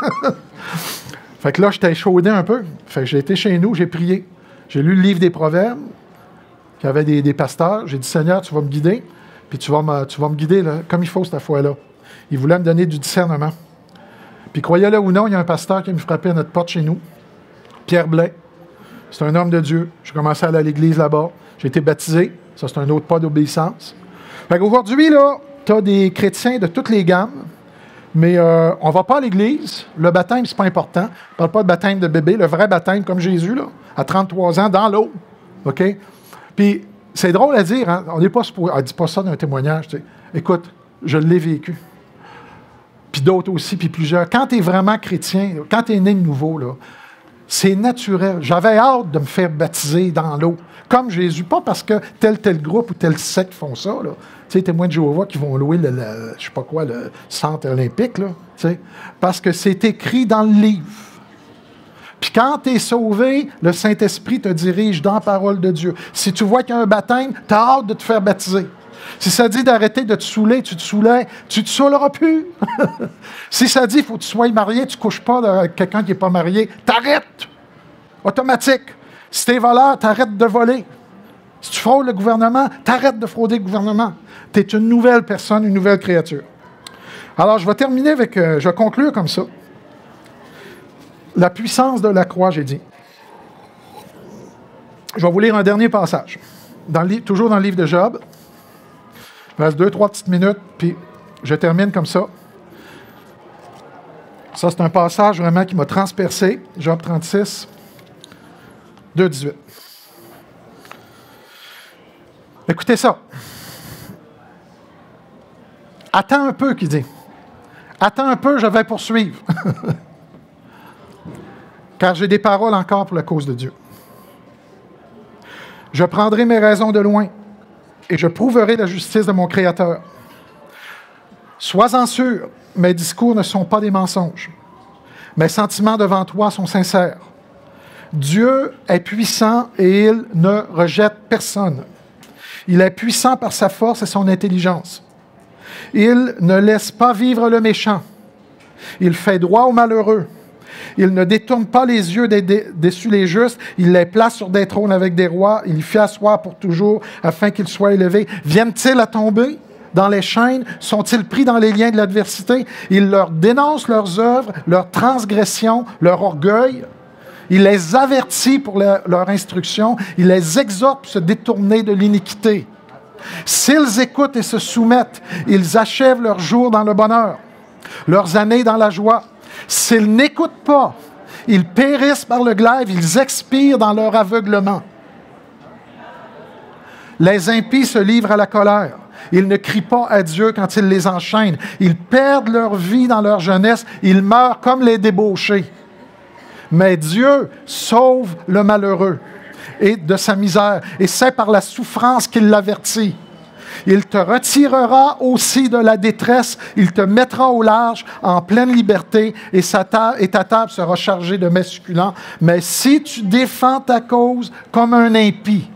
Fait que là, j'étais échaudé un peu. Fait que j'ai été chez nous, j'ai prié. J'ai lu le livre des Proverbes, qui avait des pasteurs. J'ai dit, Seigneur, tu vas me guider, puis tu vas me guider là, comme il faut cette fois-là. Il voulait me donner du discernement. Puis croyez-le ou non, il y a un pasteur qui me frappait à notre porte chez nous, Pierre Blais. C'est un homme de Dieu. J'ai commencé à aller à l'église là-bas. J'ai été baptisé. Ça, c'est un autre pas d'obéissance. Fait qu'aujourd'hui, là, tu as des chrétiens de toutes les gammes. Mais on ne va pas à l'église. Le baptême, c'est pas important. On ne parle pas de baptême de bébé. Le vrai baptême, comme Jésus, là, à 33 ans, dans l'eau. OK? Puis, c'est drôle à dire. Hein? On n'est pas supposé... dis pas ça d'un témoignage. Tu sais. Écoute, je l'ai vécu. Puis d'autres aussi, puis plusieurs. Quand tu es vraiment chrétien, quand tu es né de nouveau, là, c'est naturel. J'avais hâte de me faire baptiser dans l'eau. Comme Jésus. Pas parce que tel groupe ou tel secte font ça, là. Tu sais, témoins de Jéhovah qui vont louer le centre olympique, là, tu sais, parce que c'est écrit dans le livre. Puis quand tu es sauvé, le Saint-Esprit te dirige dans la parole de Dieu. Si tu vois qu'il y a un baptême, tu as hâte de te faire baptiser. Si ça dit d'arrêter de te saouler, tu te saouleras plus. Si ça dit qu'il faut que tu sois marié, tu ne couches pas avec quelqu'un qui n'est pas marié, t'arrêtes. Automatique. Si tu es voleur, t'arrêtes de voler. Si tu fraudes le gouvernement, t'arrêtes de frauder le gouvernement. Tu es une nouvelle personne, une nouvelle créature. Alors, je vais terminer avec... je vais conclure comme ça. La puissance de la croix, j'ai dit. Je vais vous lire un dernier passage. Toujours dans le livre de Job. Il me reste 2-3 petites minutes, puis je termine comme ça. Ça, c'est un passage vraiment qui m'a transpercé. Job 36, 2-18. Écoutez ça. Attends un peu, qu'il dit. Attends un peu, je vais poursuivre. Car j'ai des paroles encore pour la cause de Dieu. Je prendrai mes raisons de loin et je prouverai la justice de mon Créateur. Sois-en sûr, mes discours ne sont pas des mensonges. Mes sentiments devant toi sont sincères. Dieu est puissant et il ne rejette personne. Il est puissant par sa force et son intelligence. Il ne laisse pas vivre le méchant. Il fait droit aux malheureux. Il ne détourne pas les yeux dessus les justes. Il les place sur des trônes avec des rois. Il les fait asseoir pour toujours afin qu'ils soient élevés. Viennent-ils à tomber dans les chaînes? Sont-ils pris dans les liens de l'adversité? Il leur dénonce leurs œuvres, leurs transgressions, leur orgueil. Il les avertit pour leur instruction. Il les exhorte pour se détourner de l'iniquité. S'ils écoutent et se soumettent, ils achèvent leurs jours dans le bonheur, leurs années dans la joie. S'ils n'écoutent pas, ils périssent par le glaive, ils expirent dans leur aveuglement. Les impies se livrent à la colère. Ils ne crient pas à Dieu quand il les enchaîne. Ils perdent leur vie dans leur jeunesse. Ils meurent comme les débauchés. Mais Dieu sauve le malheureux et de sa misère. Et c'est par la souffrance qu'il l'avertit. Il te retirera aussi de la détresse. Il te mettra au large, en pleine liberté, et ta table sera chargée de mets succulents. Mais si tu défends ta cause comme un impie,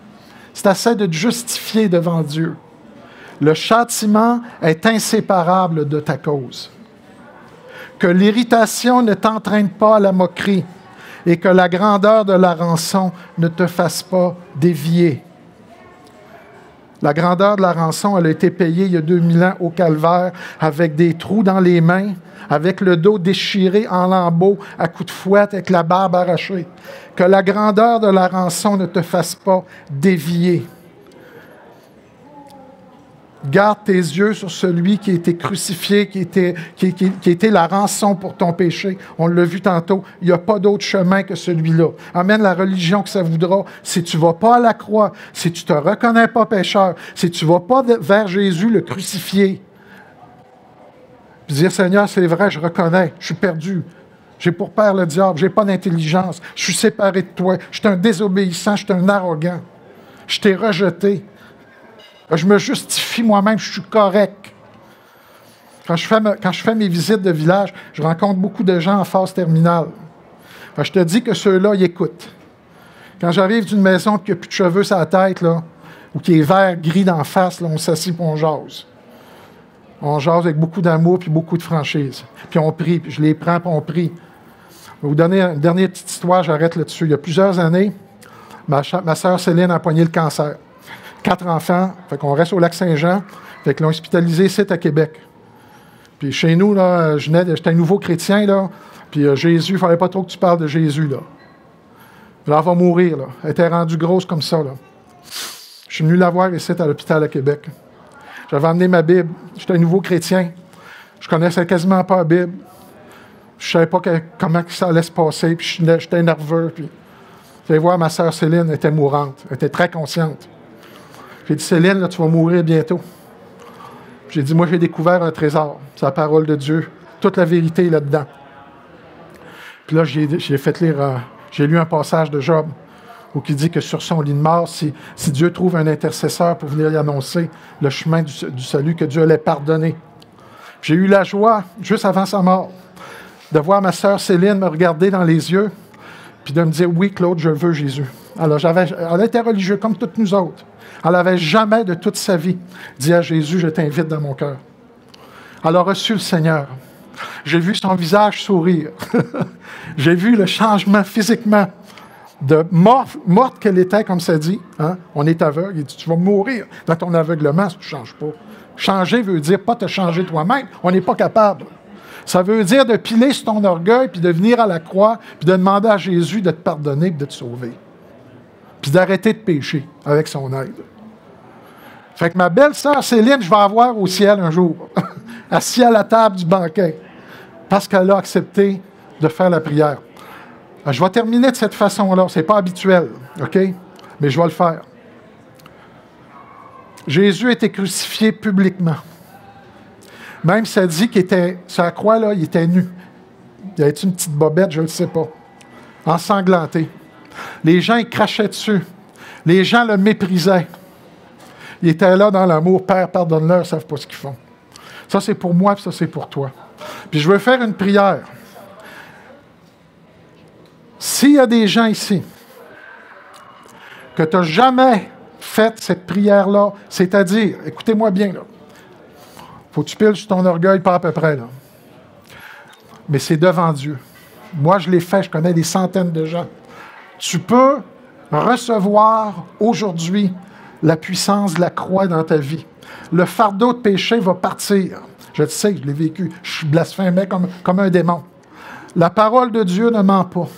c'est assez de te justifier devant Dieu. Le châtiment est inséparable de ta cause. Que l'irritation ne t'entraîne pas à la moquerie et que la grandeur de la rançon ne te fasse pas dévier. La grandeur de la rançon, elle a été payée il y a 2000 ans au calvaire avec des trous dans les mains, avec le dos déchiré en lambeaux à coups de fouette, avec la barbe arrachée. Que la grandeur de la rançon ne te fasse pas dévier. Garde tes yeux sur celui qui a été crucifié, qui a été la rançon pour ton péché. On l'a vu tantôt, il n'y a pas d'autre chemin que celui-là. Amène la religion que ça voudra. Si tu ne vas pas à la croix, si tu ne te reconnais pas pécheur, si tu ne vas pas vers Jésus le crucifié, puis dire, Seigneur, c'est vrai, je reconnais, je suis perdu. J'ai pour père le diable, je n'ai pas d'intelligence, je suis séparé de toi, je suis un désobéissant, je suis un arrogant, je t'ai rejeté. Je me justifie moi-même, je suis correct. Quand je fais mes visites de village, je rencontre beaucoup de gens en phase terminale. Je te dis que ceux-là, ils écoutent. Quand j'arrive d'une maison et qu'il n'y a plus de cheveux sur la tête, là, ou qu'il est vert, gris d'en face, là, on s'assied et on jase. On jase avec beaucoup d'amour et beaucoup de franchise. Puis on prie, puis je les prends puis on prie. Je vais vous donner une dernière petite histoire, j'arrête là-dessus. Il y a plusieurs années, ma sœur Céline a pogné le cancer. 4 enfants, fait qu'on reste au Lac-Saint-Jean, fait qu'ils l'ont hospitalisé ici à Québec. Puis chez nous, là, j'étais un nouveau chrétien, là, puis Jésus, il ne fallait pas trop que tu parles de Jésus, là. Là, elle va mourir, là. Elle était rendue grosse comme ça, là. Je suis venu la voir ici à l'hôpital à Québec. J'avais amené ma Bible. J'étais un nouveau chrétien. Je connaissais quasiment pas la Bible. Je ne savais pas comment ça allait se passer, puis j'étais nerveux, puis... Je vais voir ma sœur Céline, elle était mourante. Elle était très consciente. J'ai dit, Céline, là, tu vas mourir bientôt. J'ai dit, moi, j'ai découvert un trésor. C'est la parole de Dieu. Toute la vérité est là-dedans. Puis là, j'ai fait lire, j'ai lu un passage de Job où il dit que sur son lit de mort, si Dieu trouve un intercesseur pour venir y annoncer le chemin du salut, que Dieu allait pardonner. J'ai eu la joie, juste avant sa mort, de voir ma sœur Céline me regarder dans les yeux puis de me dire, oui, Claude, je veux Jésus. Alors, elle était religieuse comme toutes nous autres. Elle n'avait jamais de toute sa vie dit à Jésus, je t'invite dans mon cœur. Elle a reçu le Seigneur. J'ai vu son visage sourire. J'ai vu le changement physiquement de morte qu'elle était, comme ça dit. Hein? On est aveugle. Il dit, tu vas mourir dans ton aveuglement si tu ne changes pas. Changer veut dire pas te changer toi-même. On n'est pas capable. Ça veut dire de piler sur ton orgueil, puis de venir à la croix, puis de demander à Jésus de te pardonner et de te sauver. Puis d'arrêter de pécher avec son aide. Fait que ma belle-sœur Céline, je vais la voir au ciel un jour, assise à la table du banquet, parce qu'elle a accepté de faire la prière. Je vais terminer de cette façon-là. Ce n'est pas habituel, OK? Mais je vais le faire. Jésus a été crucifié publiquement. Même ça dit qu'il était, sur la croix, là, il était nu. Il avait une petite bobette, je ne le sais pas. Ensanglanté. Les gens, ils crachaient dessus. Les gens le méprisaient. Il était là dans l'amour. Père, pardonne-leur, ils ne savent pas ce qu'ils font. Ça, c'est pour moi, puis ça, c'est pour toi. Puis je veux faire une prière. S'il y a des gens ici que tu n'as jamais fait cette prière-là, c'est-à-dire, écoutez-moi bien, là, faut que tu piles sur ton orgueil, pas à peu près, là. Mais c'est devant Dieu. Moi, je l'ai fait, je connais des centaines de gens. Tu peux recevoir aujourd'hui la puissance de la croix dans ta vie. Le fardeau de péché va partir. Je le sais, je l'ai vécu. Je blasphémais comme un démon. La parole de Dieu ne ment pas.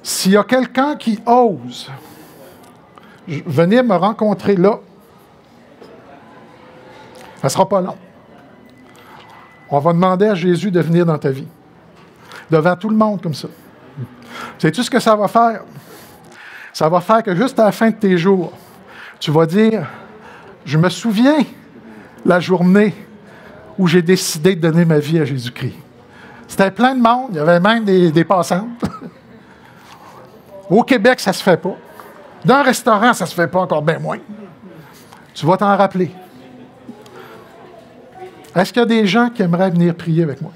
S'il y a quelqu'un qui ose venir me rencontrer là, ça ne sera pas long. On va demander à Jésus de venir dans ta vie. Devant tout le monde comme ça. Sais-tu ce que ça va faire? Ça va faire que juste à la fin de tes jours, tu vas dire, je me souviens la journée où j'ai décidé de donner ma vie à Jésus-Christ. C'était plein de monde, il y avait même des passantes. Au Québec, ça ne se fait pas. Dans un restaurant, ça ne se fait pas, encore bien moins. Tu vas t'en rappeler. Est-ce qu'il y a des gens qui aimeraient venir prier avec moi?